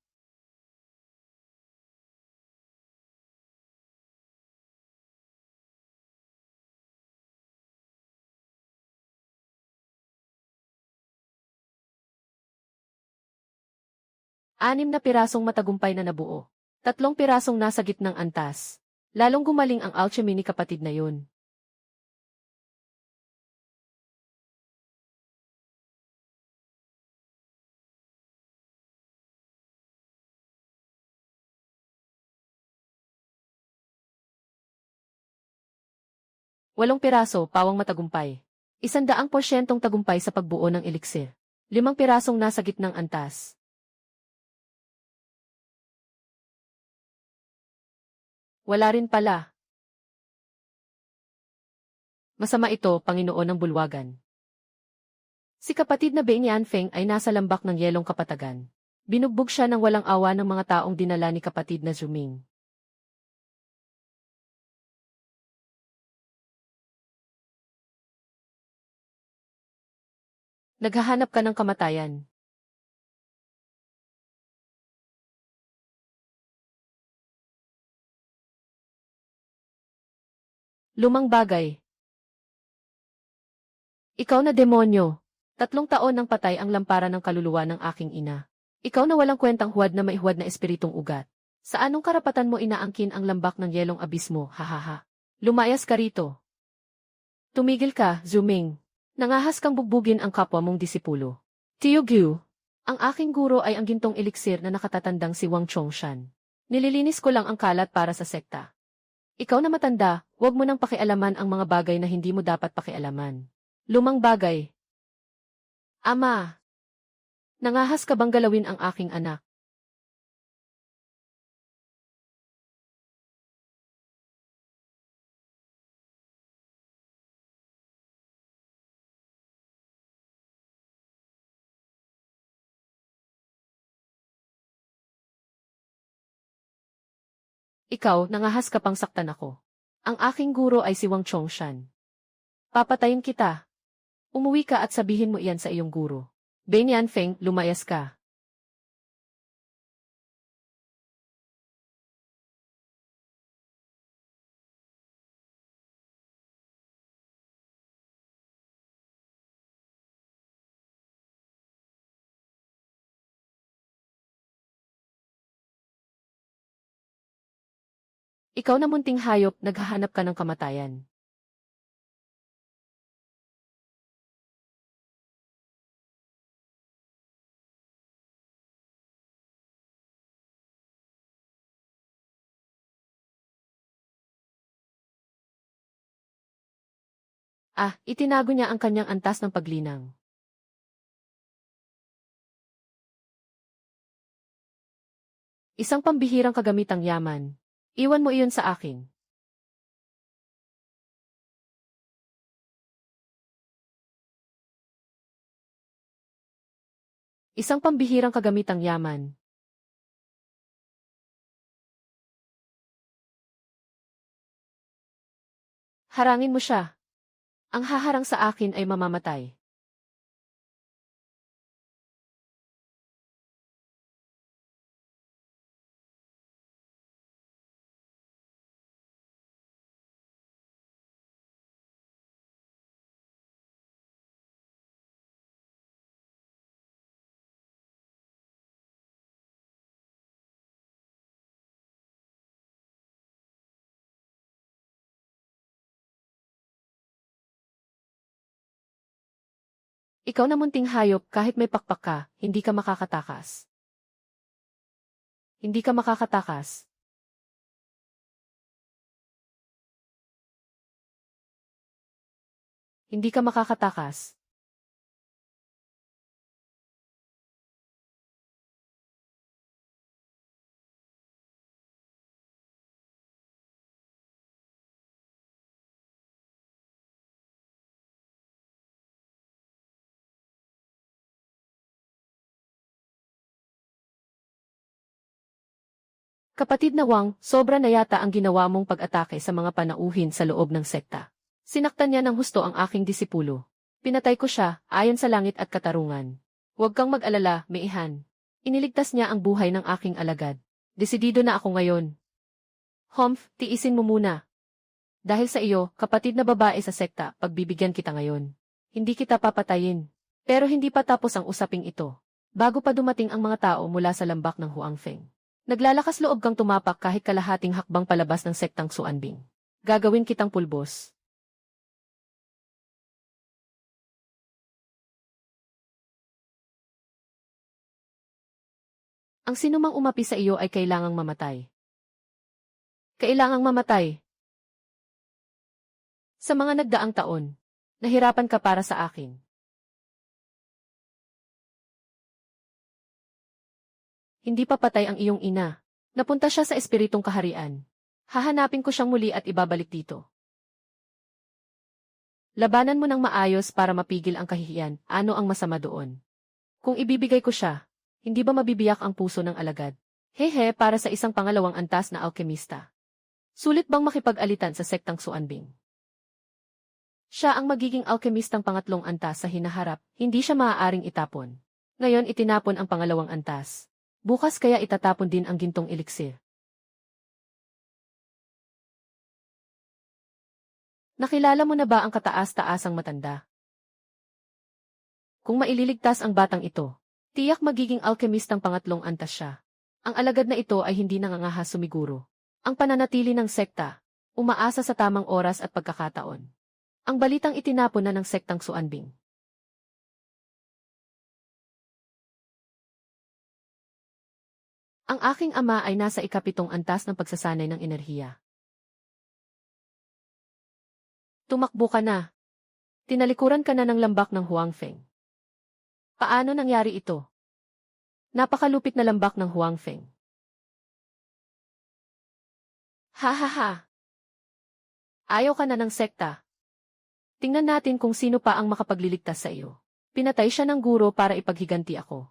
Speaker 1: Anim na pirasong matagumpay na nabuo. 3 pirasong nasa gitnang antas. Lalong gumaling ang alchemy ni kapatid na yun. 8 piraso, pawang matagumpay. 100% tagumpay sa pagbuo ng eliksir. 5 pirasong nasa gitnang antas. Wala rin pala. Masama ito, Panginoon ng Bulwagan. Si kapatid na Beng Yanfeng ay nasa lambak ng yelong kapatagan. Binugbog siya ng walang awa ng mga taong dinala ni kapatid na Zuming. Naghahanap ka ng kamatayan. Lumang bagay. Ikaw na demonyo. 3 taon nang patay ang lamparan ng kaluluwa ng aking ina. Ikaw na walang kwentang huwad na maihuwad na espiritong ugat. Sa anong karapatan mo inaangkin ang lambak ng yelong abismo, hahaha. Lumayas ka rito. Tumigil ka, Zuming. Nangahas kang bugbugin ang kapwa mong disipulo. Tiyugyu, ang aking guro ay ang gintong eliksir na nakatatandang si Wang Chongshan. Nililinis ko lang ang kalat para sa sekta. Ikaw na matanda, huwag mo nang pakialaman ang mga bagay na hindi mo dapat pakialaman. Lumang bagay. Ama, nangahas ka bang galawin ang aking anak? Ikaw, nangahas ka pang saktan ako. Ang aking guro ay si Wang Chongshan. Papatayin kita. Umuwi ka at sabihin mo iyan sa iyong guro. Beng Yanfeng, lumayas ka. Ikaw na munting hayop, naghahanap ka ng kamatayan. Itinago niya ang kanyang antas ng paglinang. Isang pambihirang kagamitang yaman. Iwan mo iyon sa akin. Isang pambihirang kagamitang yaman. Harangin mo siya. Ang haharang sa akin ay mamamatay. Ikaw na munting hayop, kahit may pakpak ka, hindi ka makakatakas. Hindi ka makakatakas. Hindi ka makakatakas. Kapatid na Wang, sobra na yata ang ginawa mong pag-atake sa mga panauhin sa loob ng sekta. Sinaktan niya ng husto ang aking disipulo. Pinatay ko siya, ayon sa langit at katarungan. Huwag kang mag-alala, Meihan. Iniligtas niya ang buhay ng aking alagad. Desidido na ako ngayon. Humph, tiisin mo muna. Dahil sa iyo, kapatid na babae sa sekta, pagbibigyan kita ngayon. Hindi kita papatayin. Pero hindi pa tapos ang usaping ito. Bago pa dumating ang mga tao mula sa lambak ng Huangfeng. Naglalakas loob kang tumapak kahit kalahating hakbang palabas ng sektang Xuanbing. Gagawin kitang pulbos. Ang sinumang umapi sa iyo ay kailangang mamatay. Kailangang mamatay. Sa mga nagdaang taon, nahirapan ka para sa akin. Hindi pa patay ang iyong ina. Napunta siya sa espiritong kaharian. Hahanapin ko siyang muli at ibabalik dito. Labanan mo ng maayos para mapigil ang kahihiyan. Ano ang masama doon? Kung ibibigay ko siya, hindi ba mabibiyak ang puso ng alagad? Hehe, para sa isang pangalawang antas na alkemista. Sulit bang makipag-alitan sa sektang Suanbing? Siya ang magiging alkemistang pangatlong antas sa hinaharap, hindi siya maaaring itapon. Ngayon itinapon ang pangalawang antas. Bukas kaya itatapon din ang gintong eliksir. Nakilala mo na ba ang kataas-taasang matanda? Kung maililigtas ang batang ito, tiyak magiging alkemistang pangatlong antas siya. Ang alagad na ito ay hindi nangangahas sumiguro. Ang pananatili ng sekta, umaasa sa tamang oras at pagkakataon. Ang balitang itinapon na ng sektang Suanbing. Ang aking ama ay nasa ikapitong antas ng pagsasanay ng enerhiya. Tumakbo ka na. Tinalikuran ka na ng lambak ng Huangfeng. Paano nangyari ito? Napakalupit na lambak ng Huangfeng. Ha ha ha. Ayaw ka na ng sekta. Tingnan natin kung sino pa ang makapagliligtas sa iyo. Pinatay siya ng guro para ipaghiganti ako.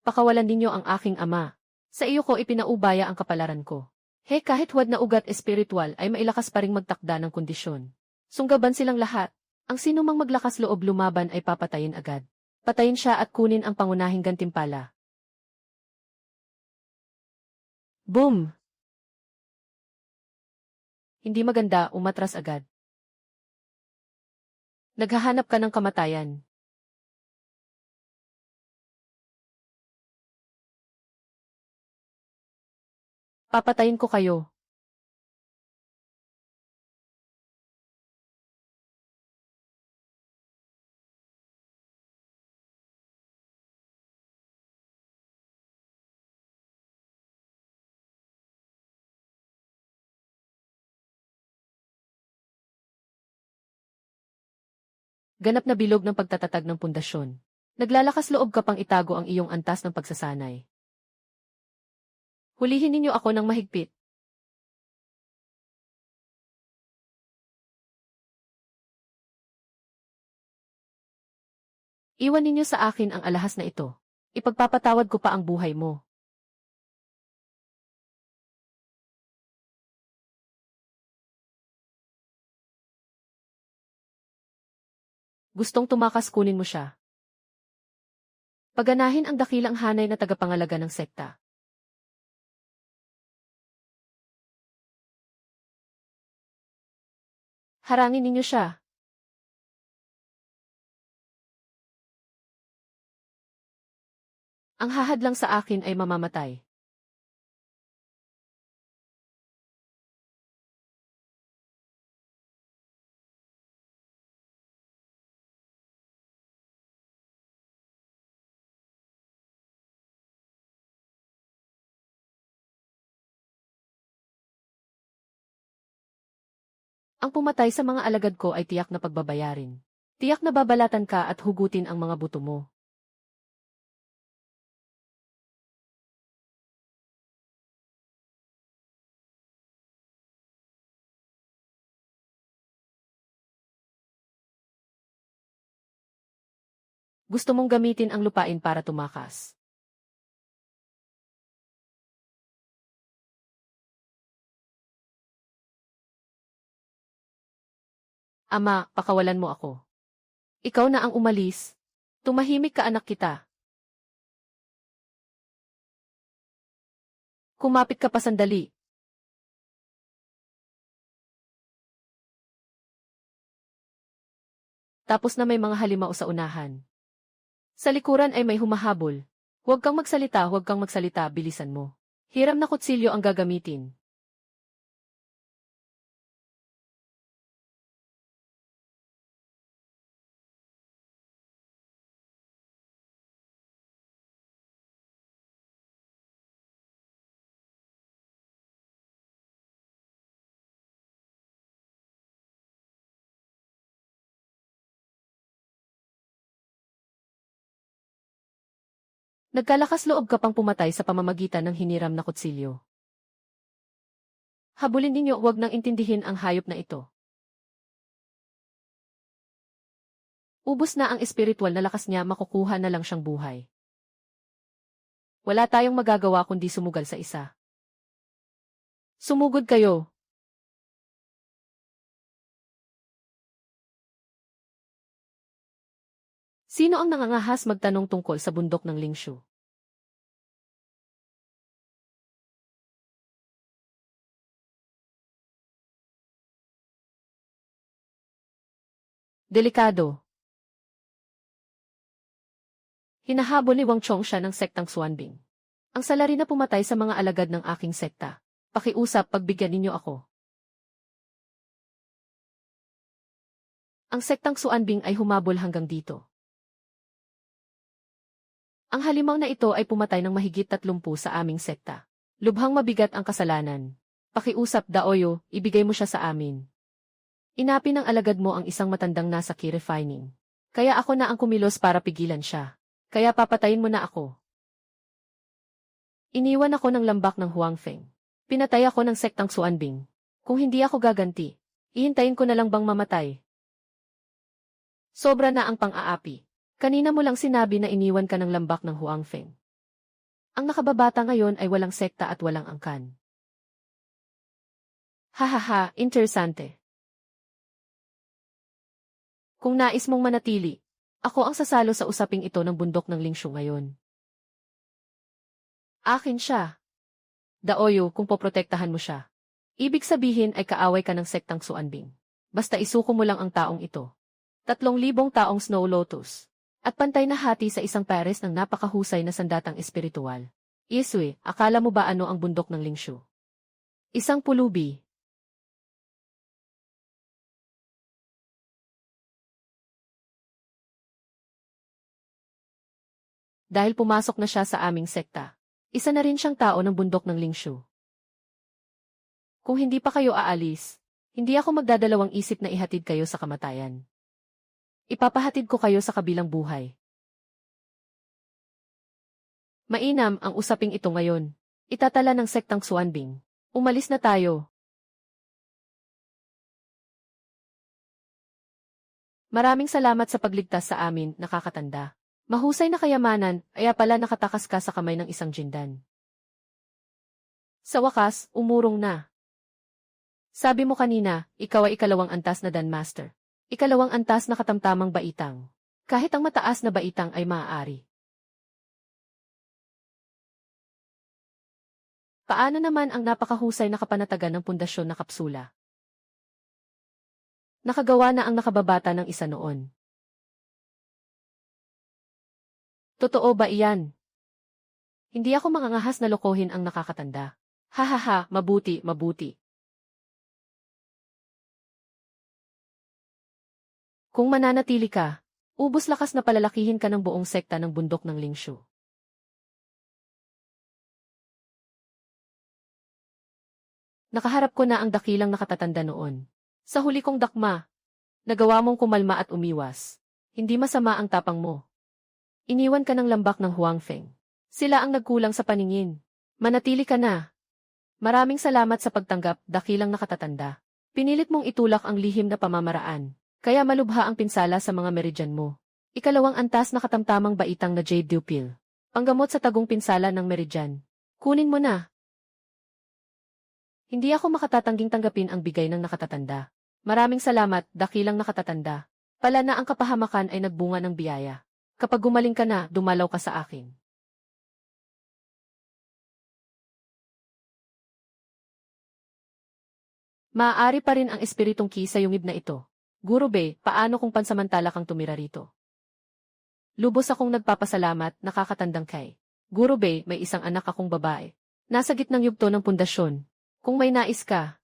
Speaker 1: Pakawalan ninyo ang aking ama. Sa iyo ko ipinaubaya ang kapalaran ko. Kahit huwad na ugat espiritual ay mailakas pa ring magtakda ng kondisyon. Sunggaban silang lahat. Ang sinumang maglakas loob lumaban ay papatayin agad. Patayin siya at kunin ang pangunahing gantimpala. Boom! Hindi maganda, umatras agad. Naghahanap ka ng kamatayan. Papatayin ko kayo. Ganap na bilog ng pagtatatag ng pundasyon. Naglalakas loob ka pang itago ang iyong antas ng pagsasanay. Hulihin ninyo ako ng mahigpit. Iwan ninyo sa akin ang alahas na ito. Ipagpapatawad ko pa ang buhay mo. Gustong tumakas kunin mo siya. Paganahin ang dakilang hanay na tagapangalaga ng sekta. Harangin ninyo siya. Ang hahadlang sa akin ay mamamatay. Ang pumatay sa mga alagad ko ay tiyak na pagbabayarin. Tiyak na babalatan ka at hugutin ang mga buto mo. Gusto mong gamitin ang lupain para tumakas. Ama, pakawalan mo ako. Ikaw na ang umalis. Tumahimik ka anak kita. Kumapit ka pa sandali. Tapos na may mga halimaw sa unahan. Sa likuran ay may humahabol. Huwag kang magsalita, bilisan mo. Hiram na kutsilyo ang gagamitin. Nagkalakas loob ka pang pumatay sa pamamagitan ng hiniram na kutsilyo. Habulin ninyo, huwag nang intindihin ang hayop na ito. Ubos na ang espiritual na lakas niya, makukuha na lang siyang buhay. Wala tayong magagawa kundi sumugal sa isa. Sumugod kayo. Sino ang nangangahas magtanong tungkol sa bundok ng Lingshu? Delikado. Hinahabol ni Wang Chongsha ng sektang Xuanbing. Ang salari na pumatay sa mga alagad ng aking sekta. Pakiusap, pagbigyan ninyo ako. Ang sektang Xuanbing ay humabol hanggang dito. Ang halimaw na ito ay pumatay ng mahigit 30 sa aming sekta. Lubhang mabigat ang kasalanan. Pakiusap, Daoyo, ibigay mo siya sa amin. Inapi ng alagad mo ang isang matandang nasa key refining. Kaya ako na ang kumilos para pigilan siya. Kaya papatayin mo na ako. Iniwan ako ng lambak ng Huangfeng. Pinatay ako ng sektang Xuanbing. Kung hindi ako gaganti, ihintayin ko na lang bang mamatay? Sobra na ang pang-aapi. Kanina mo lang sinabi na iniwan ka ng lambak ng Huangfeng. Ang nakababata ngayon ay walang sekta at walang angkan. Hahaha, interesante. Kung nais mong manatili, ako ang sasalo sa usaping ito ng bundok ng Lingshu ngayon. Akin siya. Daoyo, kung poprotektahan mo siya. Ibig sabihin ay kaaway ka ng sektang Xuanbing. Basta isuko mo lang ang taong ito. 3,000 taong Snow Lotus. At pantay na hati sa isang pares ng napakahusay na sandatang espiritual. Iswe, akala mo ba ano ang bundok ng Lingshu? Isang pulubi. Dahil pumasok na siya sa aming sekta, isa na rin siyang tao ng bundok ng Lingshu. Kung hindi pa kayo aalis, hindi ako magdadalawang isip na ihatid kayo sa kamatayan. Ipapahatid ko kayo sa kabilang buhay. Mainam ang usaping ito ngayon. Itatala ng sektang Xuanbing. Umalis na tayo. Maraming salamat sa pagligtas sa amin, nakakatanda. Mahusay na kayamanan, kaya pala nakatakas ka sa kamay ng isang jindan. Sa wakas, umurong na. Sabi mo kanina, ikaw ay ikalawang antas na Danmaster. Ikalawang antas na katamtamang baitang. Kahit ang mataas na baitang ay maaari. Paano naman ang napakahusay na kapanatagan ng pundasyon na kapsula? Nakagawa na ang nakababata ng isa noon. Totoo ba iyan? Hindi ako mangangahas na lokohin ang nakakatanda. Hahaha, mabuti, mabuti. Kung mananatili ka, ubos lakas na palalakihin ka ng buong sekta ng bundok ng Lingshu. Nakaharap ko na ang dakilang nakatatanda noon. Sa huli kong dakma, nagawa mong kumalma at umiwas. Hindi masama ang tapang mo. Iniwan ka ng lambak ng Huangfeng. Sila ang nagkulang sa paningin. Manatili ka na. Maraming salamat sa pagtanggap, dakilang nakatatanda. Pinilit mong itulak ang lihim na pamamaraan. Kaya malubha ang pinsala sa mga meridyan mo. Ikalawang antas na katamtamang baitang na Jade Dupil. Panggamot sa tagong pinsala ng meridyan. Kunin mo na. Hindi ako makatatangging tanggapin ang bigay ng nakatatanda. Maraming salamat, dakilang nakatatanda. Pala na ang kapahamakan ay nagbunga ng biyaya. Kapag gumaling ka na, dumalaw ka sa akin. Maaari pa rin ang espiritong Qi sa yungib na ito. Gurube, paano kung pansamantala kang tumira rito? Lubos akong nagpapasalamat, nakakatandang kay. Gurube, may isang anak akong babae. Nasa gitnang yugto ng pundasyon. Kung may nais ka.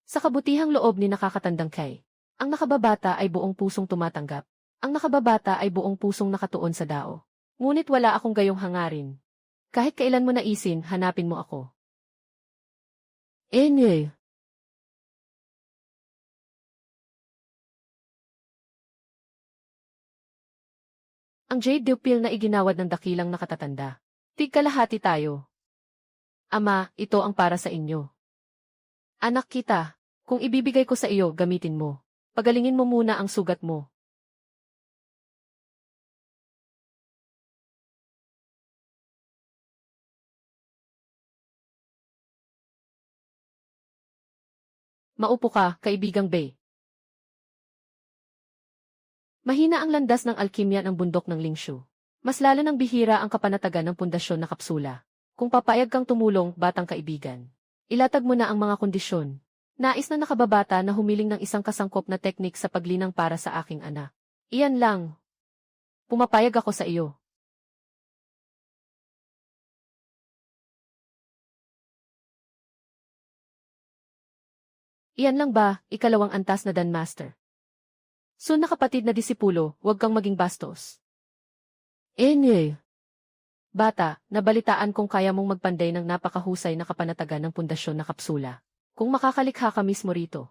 Speaker 1: Sa kabutihang loob ni nakakatandang kay. Ang nakababata ay buong pusong tumatanggap. Ang nakababata ay buong pusong nakatuon sa dao. Ngunit wala akong gayong hangarin. Kahit kailan mo naisin, hanapin mo ako. Enye. Ang jade pupil na iginawad ng dakilang nakatatanda. Tigkalahati tayo. Ama, ito ang para sa inyo. Anak kita, kung ibibigay ko sa iyo, gamitin mo. Pagalingin mo muna ang sugat mo. Maupo ka, kaibigang Bay. Mahina ang landas ng alkimya ng bundok ng Lingshu. Mas lalo ng bihira ang kapanatagan ng pundasyon na kapsula. Kung papayag kang tumulong, batang kaibigan, ilatag mo na ang mga kondisyon. Nais na nakababata na humiling ng isang kasangkop na teknik sa paglinang para sa aking anak. Iyan lang. Pumapayag ako sa iyo. Iyan lang ba, ikalawang antas na Dan Master? Soon na kapatid na disipulo, huwag kang maging bastos. Enye. Bata, nabalitaan kung kaya mong magpanday ng napakahusay na kapanatagan ng pundasyon na kapsula. Kung makakalikha ka mismo rito.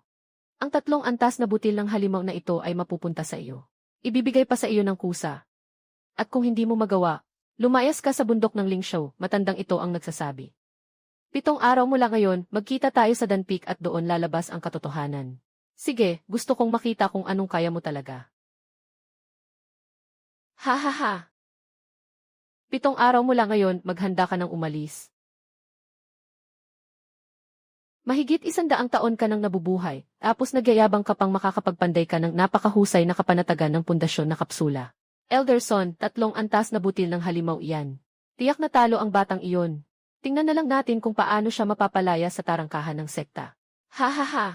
Speaker 1: Ang tatlong antas na butil ng halimaw na ito ay mapupunta sa iyo. Ibibigay pa sa iyo ng kusa. At kung hindi mo magawa, lumayas ka sa bundok ng Lingshu, matandang ito ang nagsasabi. 7 araw mula ngayon, magkita tayo sa Danpik at doon lalabas ang katotohanan. Sige, gusto kong makita kung anong kaya mo talaga. Ha ha ha. 7 araw mula ngayon, maghanda ka ng umalis. Mahigit 100 taon ka nang nabubuhay, tapos nagyayabang ka pang makakapagpanday ka ng napakahusay na kapanatagan ng pundasyon na kapsula. Elderson, 3 antas na butil ng halimaw iyan. Tiyak na talo ang batang iyon. Tingnan na lang natin kung paano siya mapapalaya sa tarangkahan ng sekta. Ha ha ha.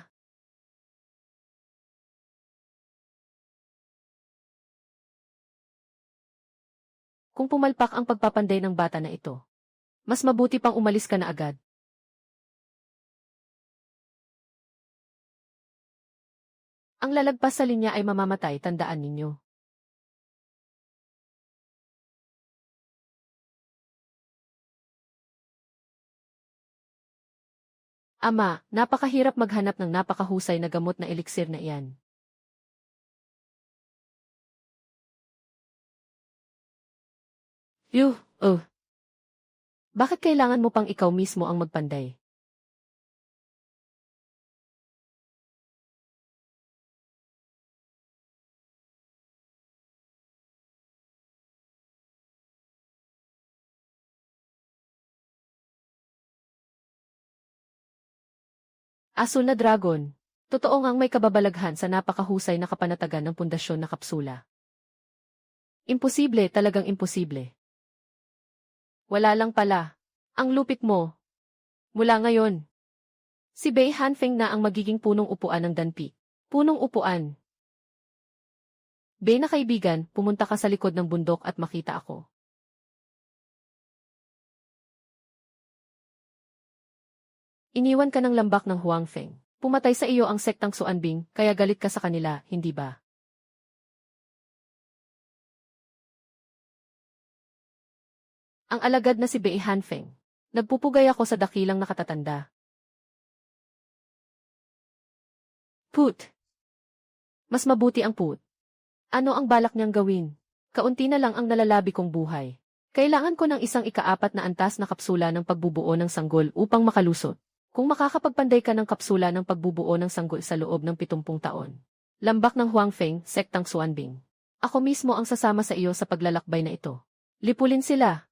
Speaker 1: Kung pumalpak ang pagpapanday ng bata na ito, mas mabuti pang umalis ka na agad. Ang lalagpas sa linya ay mamamatay, tandaan ninyo. Ama, napakahirap maghanap ng napakahusay na gamot na eliksir na iyan. Oh. Bakit kailangan mo pang ikaw mismo ang magpanday? Asul na dragon. Totoo ngang may kababalaghan sa napakahusay na kapanatagan ng pundasyon na kapsula. Imposible, talagang imposible. Wala lang pala. Ang lupit mo. Mula ngayon, si Bei Hanfeng na ang magiging punong upuan ng Danpi. Punong upuan. Bei na kaibigan, pumunta ka sa likod ng bundok at makita ako. Iniwan ka ng lambak ng Huangfeng. Pumatay sa iyo ang sektang Xuanbing, kaya galit ka sa kanila, hindi ba? Ang alagad na si Bei Hanfeng. Nagpupugay ako sa dakilang nakatatanda. Put. Mas mabuti ang put. Ano ang balak niyang gawin? Kaunti na lang ang nalalabi kong buhay. Kailangan ko ng isang ika-4 na antas na kapsula ng pagbubuo ng sanggol upang makalusot. Kung makakapagpanday ka ng kapsula ng pagbubuo ng sanggol sa loob ng 70 taon. Lambak ng Huangfeng, sektang Xuanbing. Ako mismo ang sasama sa iyo sa paglalakbay na ito. Lipulin sila.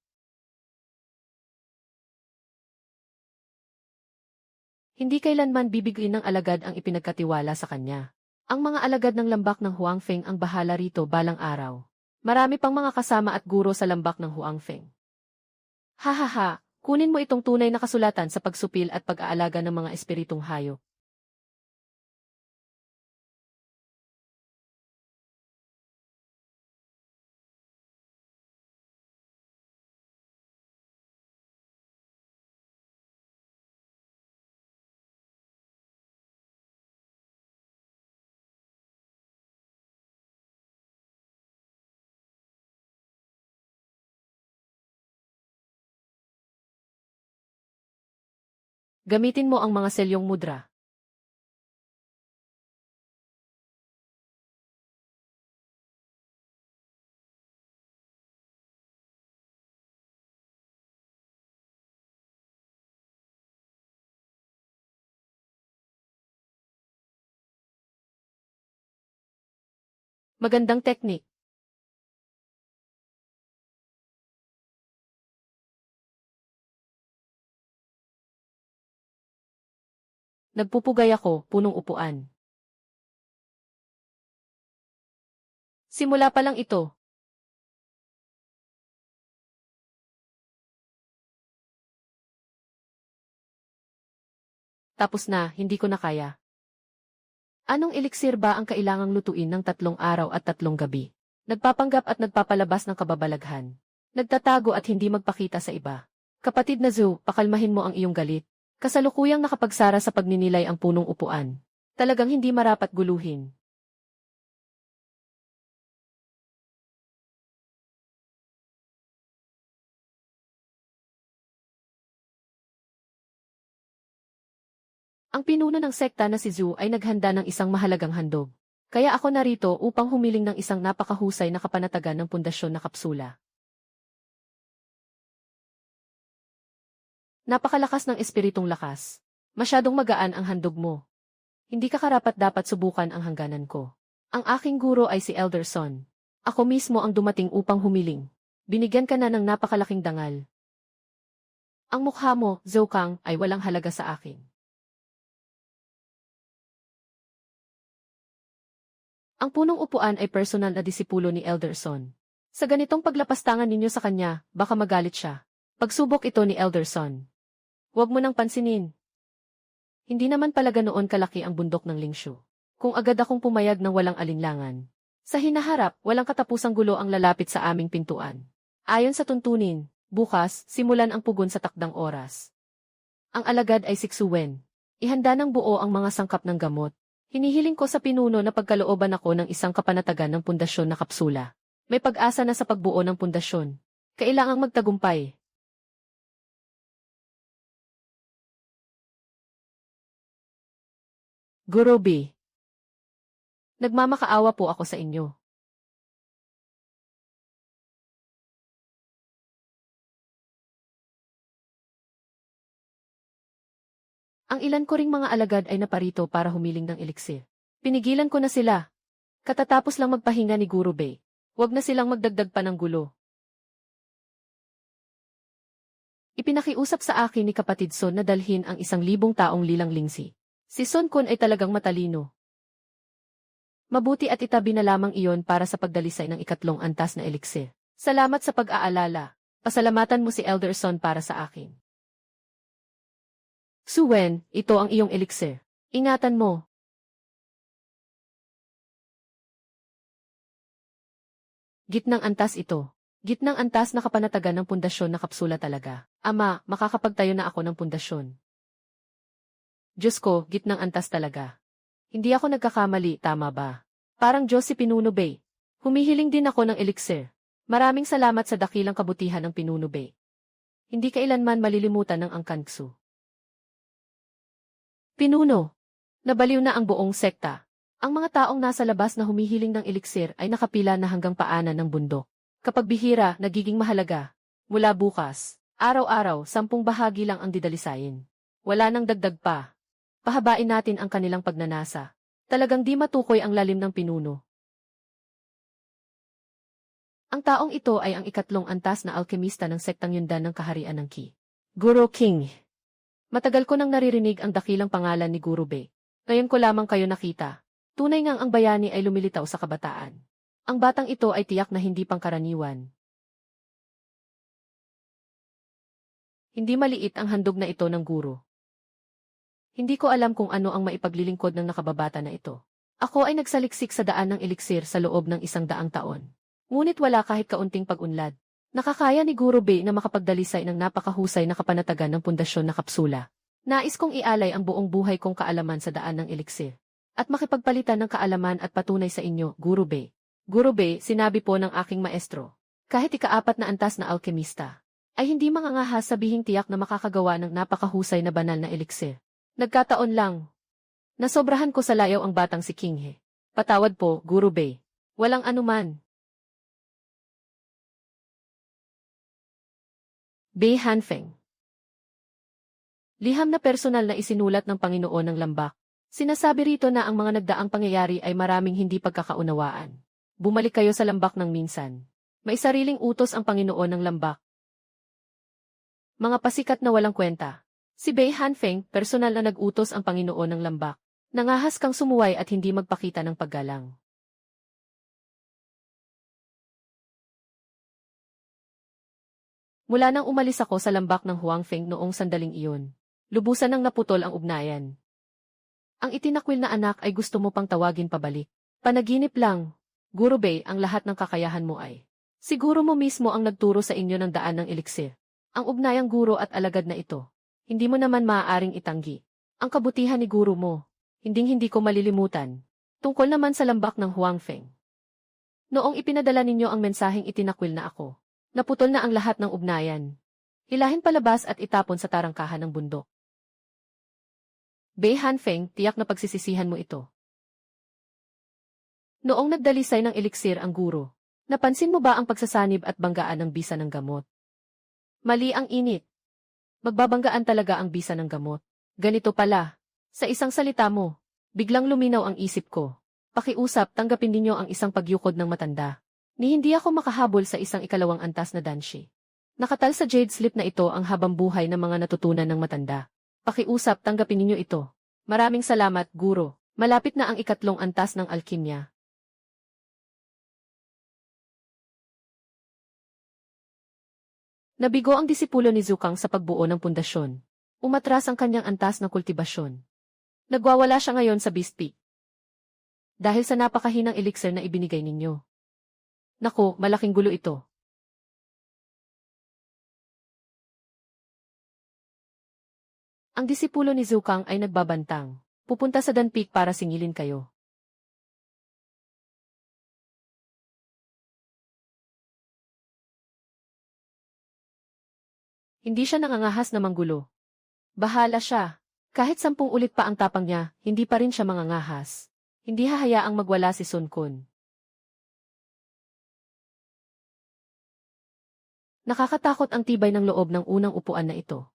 Speaker 1: Hindi kailanman bibigyan ng alagad ang ipinagkatiwala sa kanya. Ang mga alagad ng lambak ng Huangfeng ang bahala rito balang araw. Marami pang mga kasama at guro sa lambak ng Huangfeng. Ha, kunin mo itong tunay na kasulatan sa pagsupil at pag-aalaga ng mga espiritong hayop. Gamitin mo ang mga selyong mudra. Magandang teknik. Nagpupugay ako, punong upuan. Simula pa lang ito. Tapos na, hindi ko na kaya. Anong eliksir ba ang kailangang lutuin ng 3 araw at 3 gabi? Nagpapanggap at nagpapalabas ng kababalaghan. Nagtatago at hindi magpakita sa iba. Kapatid na Zu, pakalmahin mo ang iyong galit. Kasalukuyang nakapagsara sa pagninilay ang punong upuan. Talagang hindi marapat guluhin. Ang pinuno ng sekta na si Zu ay naghanda ng isang mahalagang handog. Kaya ako narito upang humiling ng isang napakahusay na kapanatagan ng pundasyon na kapsula. Napakalakas ng espiritong lakas. Masyadong magaan ang handog mo. Hindi ka karapat-dapat subukan ang hangganan ko. Ang aking guro ay si Elderson. Ako mismo ang dumating upang humiling. Binigyan ka na ng napakalaking dangal. Ang mukha mo, Zhou-Kang, ay walang halaga sa akin. Ang punong upuan ay personal na disipulo ni Elderson. Sa ganitong paglapastangan ninyo sa kanya, baka magalit siya. Pagsubok ito ni Elderson. Huwag mo nang pansinin. Hindi naman pala ganoon kalaki ang bundok ng Lingshu. Kung agad akong pumayag ng walang alinlangan. Sa hinaharap, walang katapusang gulo ang lalapit sa aming pintuan. Ayon sa tuntunin, bukas, simulan ang pugon sa takdang oras. Ang alagad ay siksuwen. Ihanda ng buo ang mga sangkap ng gamot. Hinihiling ko sa pinuno na pagkalooban ako ng isang kapanatagan ng pundasyon na kapsula. May pag-asa na sa pagbuo ng pundasyon. Kailangang magtagumpay. Guro B. Nagmamakaawa po ako sa inyo. Ang ilan ko ring mga alagad ay naparito para humiling ng eliksir. Pinigilan ko na sila. Katatapos lang magpahinga ni Guro B. Huwag na silang magdagdag pa ng gulo. Ipinakiusap sa akin ni kapatid Son na dalhin ang 1,000 taong lilang lingsi. Si Son Kun ay talagang matalino. Mabuti at itabi na lamang iyon para sa pagdalisay ng 3 antas na eliksir. Salamat sa pag-aalala. Pasalamatan mo si Elder Son para sa akin. Suwen, ito ang iyong eliksir. Ingatan mo. Gitnang antas ito. Gitnang antas na kapanatagan ng pundasyon na kapsula talaga. Ama, makakapagtayo na ako ng pundasyon. Diyos ko, gitnang antas talaga. Hindi ako nagkakamali, tama ba? Parang Diyos si Pinuno Bay. Humihiling din ako ng eliksir. Maraming salamat sa dakilang kabutihan ng Pinuno Bay. Hindi kailanman malilimutan ng Angkanksu. Pinuno. Nabaliw na ang buong sekta. Ang mga taong nasa labas na humihiling ng eliksir ay nakapila na hanggang paanan ng bundok. Kapag bihira, nagiging mahalaga. Mula bukas, araw-araw, 10 bahagi lang ang didalisayin. Wala nang dagdag pa. Pahabain natin ang kanilang pagnanasa. Talagang di matukoy ang lalim ng pinuno. Ang taong ito ay ang 3 antas na alkemista ng sektang Yundan ng kaharian ng Qi. Guro King. Matagal ko nang naririnig ang dakilang pangalan ni Guro Be. Ngayon ko lamang kayo nakita. Tunay ngang ang bayani ay lumilitaw sa kabataan. Ang batang ito ay tiyak na hindi pangkaraniwan. Hindi maliit ang handog na ito ng guro. Hindi ko alam kung ano ang maipaglilingkod ng nakababata na ito. Ako ay nagsaliksik sa daan ng eliksir sa loob ng 100 taon. Ngunit wala kahit kaunting pag-unlad. Nakakaya ni Guro Bay na makapagdalisay ng napakahusay na kapanatagan ng pundasyon na kapsula. Nais kong ialay ang buong buhay kong kaalaman sa daan ng eliksir. At makipagpalitan ng kaalaman at patunay sa inyo, Guro Bay. Guro Bay, sinabi po ng aking maestro. Kahit ika-4 na antas na alkemista, ay hindi mangangahas sabihing tiyak na makakagawa ng napakahusay na banal na eliksir. Nagkataon lang. Nasobrahan ko sa layaw ang batang si Kinghe. Patawad po, Guro Bay. Walang anuman. Bei Hanfeng. Liham na personal na isinulat ng Panginoon ng Lambak. Sinasabi rito na ang mga nagdaang pangyayari ay maraming hindi pagkakaunawaan. bumalik kayo sa lambak ng minsan. May sariling utos ang Panginoon ng lambak. Mga pasikat na walang kwenta. Si Bei Hanfeng, personal na nag-utos ang Panginoon ng lambak. Nangahas kang sumuway at hindi magpakita ng paggalang. Mula nang umalis ako sa lambak ng Huangfeng noong sandaling iyon, lubusan nang naputol ang ugnayan. Ang itinakwil na anak ay gusto mo pang tawagin pabalik. Panaginip lang. Guro Bei, ang lahat ng kakayahan mo ay. Siguro mo mismo ang nagturo sa inyo ng daan ng eliksir. Ang ugnayang guro at alagad na ito. Hindi mo naman maaaring itanggi. Ang kabutihan ni guro mo. Hinding-hindi ko malilimutan. Tungkol naman sa lambak ng Huangfeng. Noong ipinadala ninyo ang mensaheng itinakwil na ako, naputol na ang lahat ng ugnayan. Hilahin palabas at itapon sa tarangkahan ng bundok. Bei Hanfeng, tiyak na pagsisisihan mo ito. Noong nagdalisay ng eliksir ang guro, napansin mo ba ang pagsasanib at banggaan ng bisa ng gamot? Mali ang init. Magbabanggaan talaga ang bisa ng gamot. Ganito pala. Sa isang salita mo, biglang luminaw ang isip ko. Pakiusap, tanggapin ninyo ang isang pagyukod ng matanda. Ni hindi ako makahabol sa isang ikalawang antas na danshi. Nakatal sa jade slip na ito ang habang buhay ng mga natutunan ng matanda. Pakiusap, tanggapin ninyo ito. Maraming salamat, guro. Malapit na ang ikatlong antas ng alkimya. Nabigo ang disipulo ni Zukang sa pagbuo ng pundasyon. Umatras ang kanyang antas ng kultibasyon. Nagwawala siya ngayon sa Beast Peak. Dahil sa napakahinang elixir na ibinigay ninyo. Naku, malaking gulo ito. Ang disipulo ni Zukang ay nagbabantang. Pupunta sa Dan Peak para singilin kayo. Hindi siya nangangahas na manggulo. Bahala siya. Kahit 10 ulit pa ang tapang niya, hindi pa rin siya mangangahas. Hindi hahayaang magwala si Sun Kun. Nakakatakot ang tibay ng loob ng unang upuan na ito.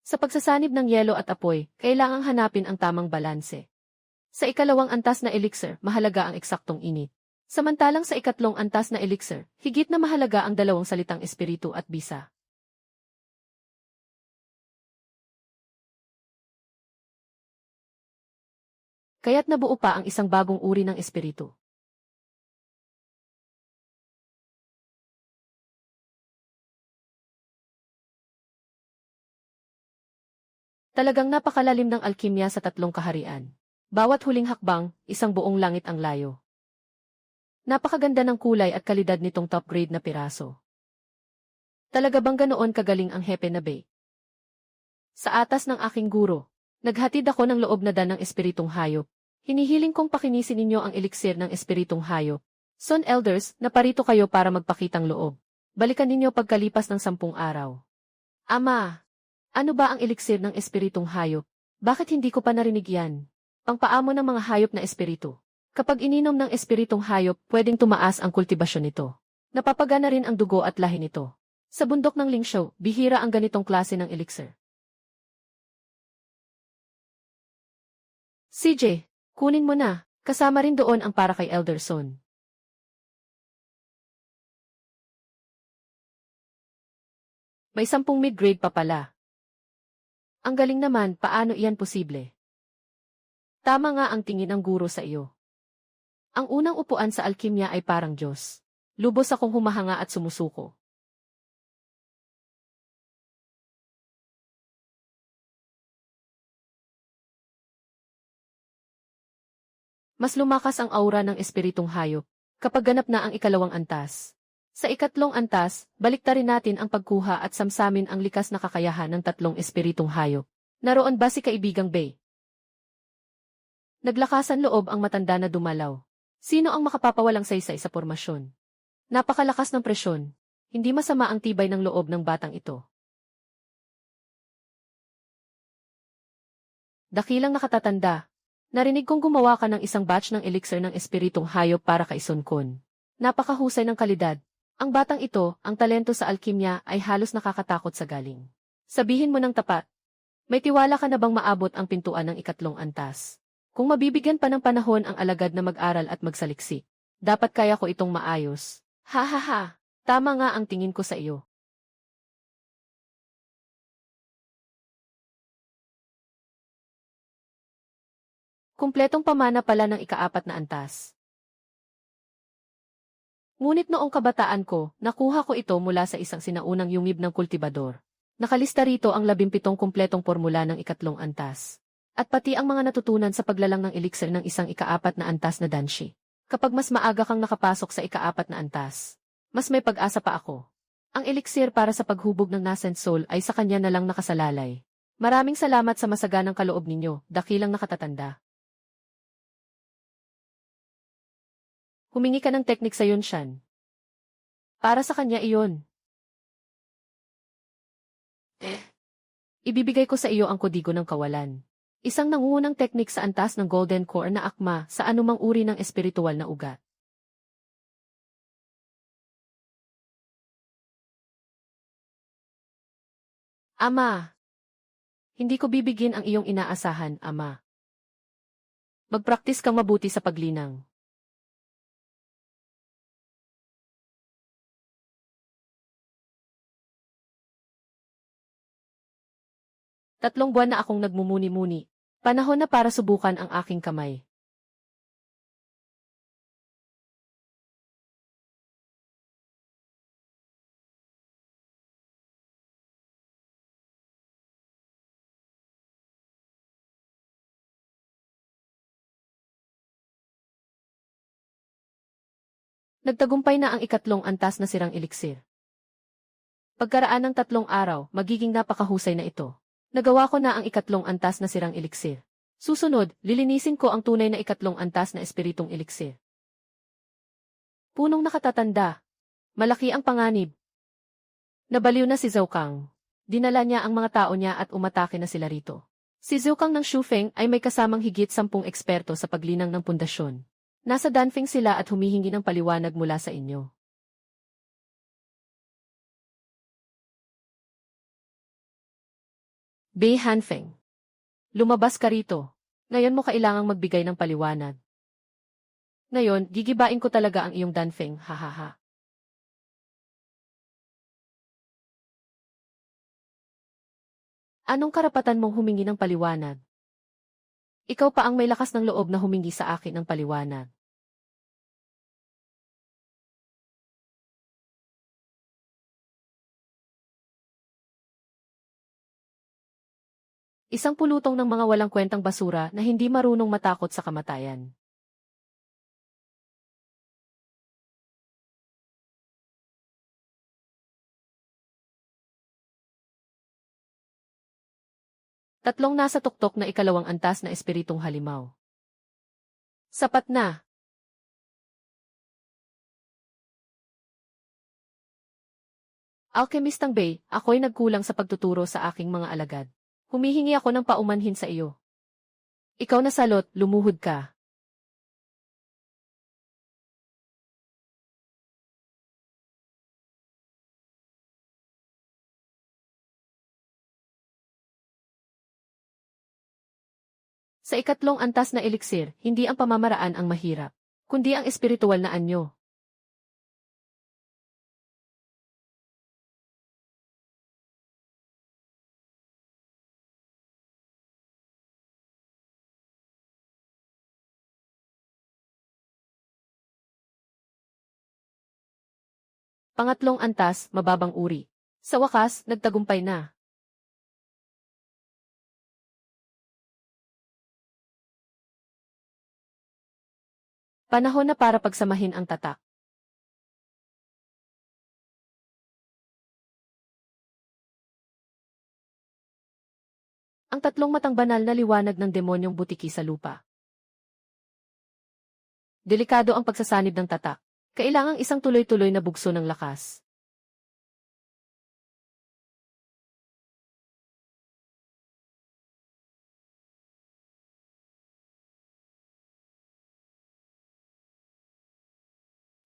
Speaker 1: Sa pagsasanib ng yelo at apoy, kailangang hanapin ang tamang balanse. Sa ikalawang antas na elixir, mahalaga ang eksaktong init. Samantalang sa ikatlong antas na elixir, higit na mahalaga ang dalawang salitang espiritu at bisa. Kaya't nabuo pa ang isang bagong uri ng espiritu. Talagang napakalalim ng alkimya sa tatlong kaharian. Bawat huling hakbang, isang buong langit ang layo. Napakaganda ng kulay at kalidad nitong top-grade na piraso. Talaga bang ganoon kagaling ang hepe na Bei? Sa atas ng aking guro, naghatid ako ng loob na dan ng espiritong hayop. Hinihiling kong pakinisin ninyo ang eliksir ng espiritong hayop. Son Elders, naparito kayo para magpakitang loob. Balikan ninyo pagkalipas ng 10 araw. Ama, ano ba ang eliksir ng espiritong hayop? Bakit hindi ko pa narinig yan? Pangpaamo ng mga hayop na espiritu. Kapag ininom ng espiritong hayop, pwedeng tumaas ang kultibasyon nito. Napapagana rin ang dugo at lahi nito. Sa bundok ng Lingshou, bihira ang ganitong klase ng elixir. CJ, kunin mo na. Kasama rin doon ang para kay Elder Son. May 10 mid-grade pa pala. Ang galing naman, paano iyan posible? Tama nga ang tingin ng guro sa iyo. Ang unang upuan sa alkimya ay parang Diyos. Lubos akong humahanga at sumusuko. Mas lumakas ang aura ng espiritong hayop kapag ganap na ang ikalawang antas. Sa ikatlong antas, baliktarin natin ang pagkuha at samsamin ang likas na kakayahan ng tatlong espiritong hayop. Naroon ba si Kaibigang Bei? Naglakasan loob ang matanda na dumalaw. Sino ang makapapawalang saysay sa pormasyon? Napakalakas ng presyon. Hindi masama ang tibay ng loob ng batang ito. Dakilang nakatatanda. Narinig kong gumawa ka ng isang batch ng elixir ng espiritong hayop para kay Sun Kun. Napakahusay ng kalidad. Ang batang ito, ang talento sa alkimya ay halos nakakatakot sa galing. Sabihin mo ng tapat. May tiwala ka na bang maabot ang pintuan ng ikatlong antas? Kung mabibigyan pa ng panahon ang alagad na mag-aral at magsaliksik, dapat kaya ko itong maayos. Ha ha ha! Tama nga ang tingin ko sa iyo. Kumpletong pamana pala ng ikaapat na antas. Ngunit noong kabataan ko, nakuha ko ito mula sa isang sinaunang yungib ng kultibador. Nakalista rito ang 17 kumpletong formula ng ikatlong antas. At pati ang mga natutunan sa paglalang ng elixir ng isang ikaapat na antas na danshi. Kapag mas maaga kang nakapasok sa ikaapat na antas, mas may pag-asa pa ako. Ang elixir para sa paghubog ng nascent soul ay sa kanya na lang nakasalalay. Maraming salamat sa masaganang kaloob ninyo, dakilang nakatatanda. Humingi ka ng teknik sa Yunshan. Para sa kanya iyon. Ibibigay ko sa iyo ang kodigo ng kawalan. Isang nangungunang teknik sa antas ng Golden Core na akma sa anumang uri ng espiritual na ugat. Ama! Hindi ko bibigyan ang iyong inaasahan, Ama. Magpraktis kang mabuti sa paglinang. Tatlong buwan na akong nagmumuni-muni. Panahon na para subukan ang aking kamay. Nagtagumpay na ang ikatlong antas na sirang eliksir. Pagkaraan ng 3 araw, magiging napakahusay na ito. Nagawa ko na ang ikatlong antas na sirang eliksir. Susunod, lilinisin ko ang tunay na ikatlong antas na espiritong eliksir. Punong nakatatanda. Malaki ang panganib. Nabaliw na si Zhou Kang. Dinala niya ang mga tao niya at umatake na sila rito. Si Zhou Kang ng Shufeng ay may kasamang higit 10 eksperto sa paglinang ng pundasyon. Nasa Danfeng sila at humihingi ng paliwanag mula sa inyo. Bei Hanfeng. Lumabas ka rito. Ngayon mo kailangang magbigay ng paliwanag. Ngayon, gigibain ko talaga ang iyong Danfeng, hahaha. Anong karapatan mong humingi ng paliwanag? Ikaw pa ang may lakas ng loob na humingi sa akin ng paliwanag. Isang pulutong ng mga walang kwentang basura na hindi marunong matakot sa kamatayan. Tatlong nasa tuktok na ikalawang antas na espiritong halimaw. Sapat na. Alchemistang Bei, ako'y nagkulang sa pagtuturo sa aking mga alagad. Humihingi ako ng paumanhin sa iyo. Ikaw na salot, lumuhod ka. Sa ikatlong antas na eliksir, hindi ang pamamaraan ang mahirap, kundi ang espiritual na anyo. Pangatlong antas, mababang uri. Sa wakas, nagtagumpay na. Panahon na para pagsamahin ang tatak. Ang tatlong matang banal na liwanag ng demonyong butiki sa lupa. Delikado ang pagsasanib ng tatak. Kailangang isang tuloy-tuloy na bugso ng lakas.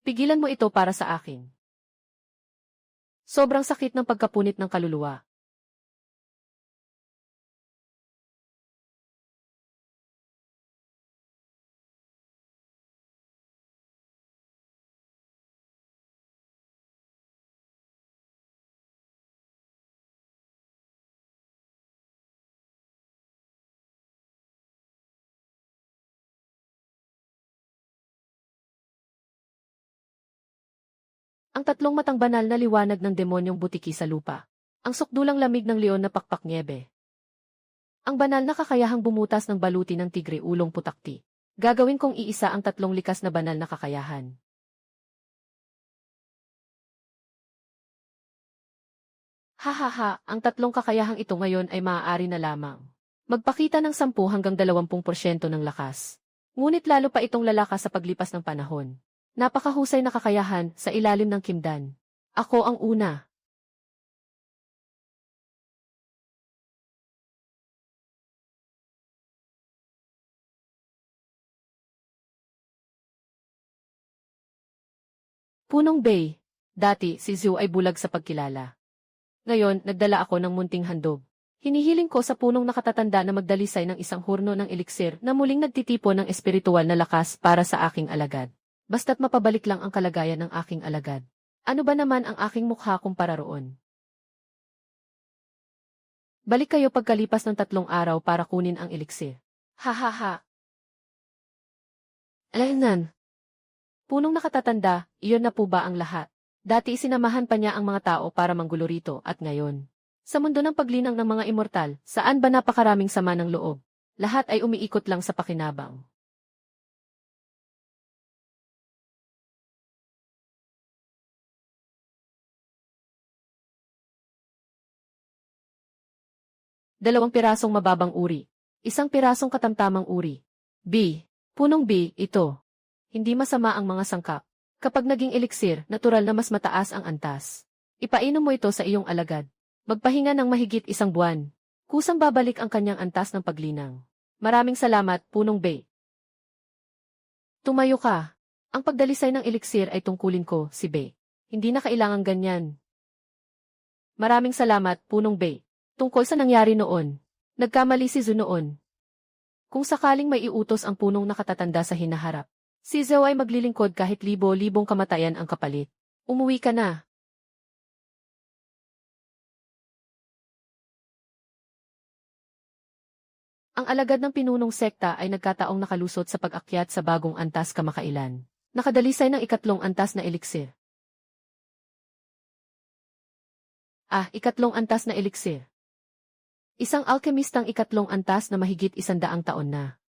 Speaker 1: Pigilan mo ito para sa akin. Sobrang sakit ng pagkapunit ng kaluluwa. Ang tatlong matang banal na liwanag ng demonyong butiki sa lupa. Ang sukdulang lamig ng leon na pakpak niebe. Ang banal na kakayahang bumutas ng baluti ng tigre ulong putakti. Gagawin kong iisa ang tatlong likas na banal na kakayahan. Hahaha, ang tatlong kakayahang ito ngayon ay maaari na lamang. Magpakita ng 10 hanggang 20% ng lakas. Ngunit lalo pa itong lalakas sa paglipas ng panahon. Napakahusay na kakayahan sa ilalim ng kimdan. Ako ang una. Punong Bay. Dati, si Zhu ay bulag sa pagkilala. Ngayon, nagdala ako ng munting handog. Hinihiling ko sa punong nakatatanda na magdalisay ng isang hurno ng eliksir na muling nagtitipon ng espiritual na lakas para sa aking alagad. Basta't mapabalik lang ang kalagayan ng aking alagad. Ano ba naman ang aking mukha kumpara roon? Balik kayo pagkalipas ng 3 araw para kunin ang eliksir. Hahaha. Alainan. Punong nakatatanda, iyon na po ba ang lahat? Dati isinamahan pa niya ang mga tao para manggulo rito at ngayon. Sa mundo ng paglinang ng mga immortal, saan ba napakaraming sama ng loob? Lahat ay umiikot lang sa pakinabang. Dalawang pirasong mababang uri. Isang pirasong katamtamang uri. B. Punong B, ito. Hindi masama ang mga sangkap. Kapag naging eliksir, natural na mas mataas ang antas. Ipainom mo ito sa iyong alagad. Magpahinga ng mahigit 1 buwan. Kusang babalik ang kanyang antas ng paglinang. Maraming salamat, Punong B. Tumayo ka. Ang pagdalisay ng eliksir ay tungkulin ko, si B. Hindi na kailangang ganyan. Maraming salamat, Punong B. Tungkol sa nangyari noon. Nagkamali si Zhu noon. Kung sakaling may iutos ang punong nakatatanda sa hinaharap, si Zhou ay maglilingkod kahit libo-libong kamatayan ang kapalit. Umuwi ka na. Ang alagad ng pinunong sekta ay nagkataong nakalusot sa pag-akyat sa bagong antas kamakailan. Nakadalisay ng 3 antas na eliksir. 3 antas na eliksir. Isang alkemistang 3 antas na mahigit 100 taon na.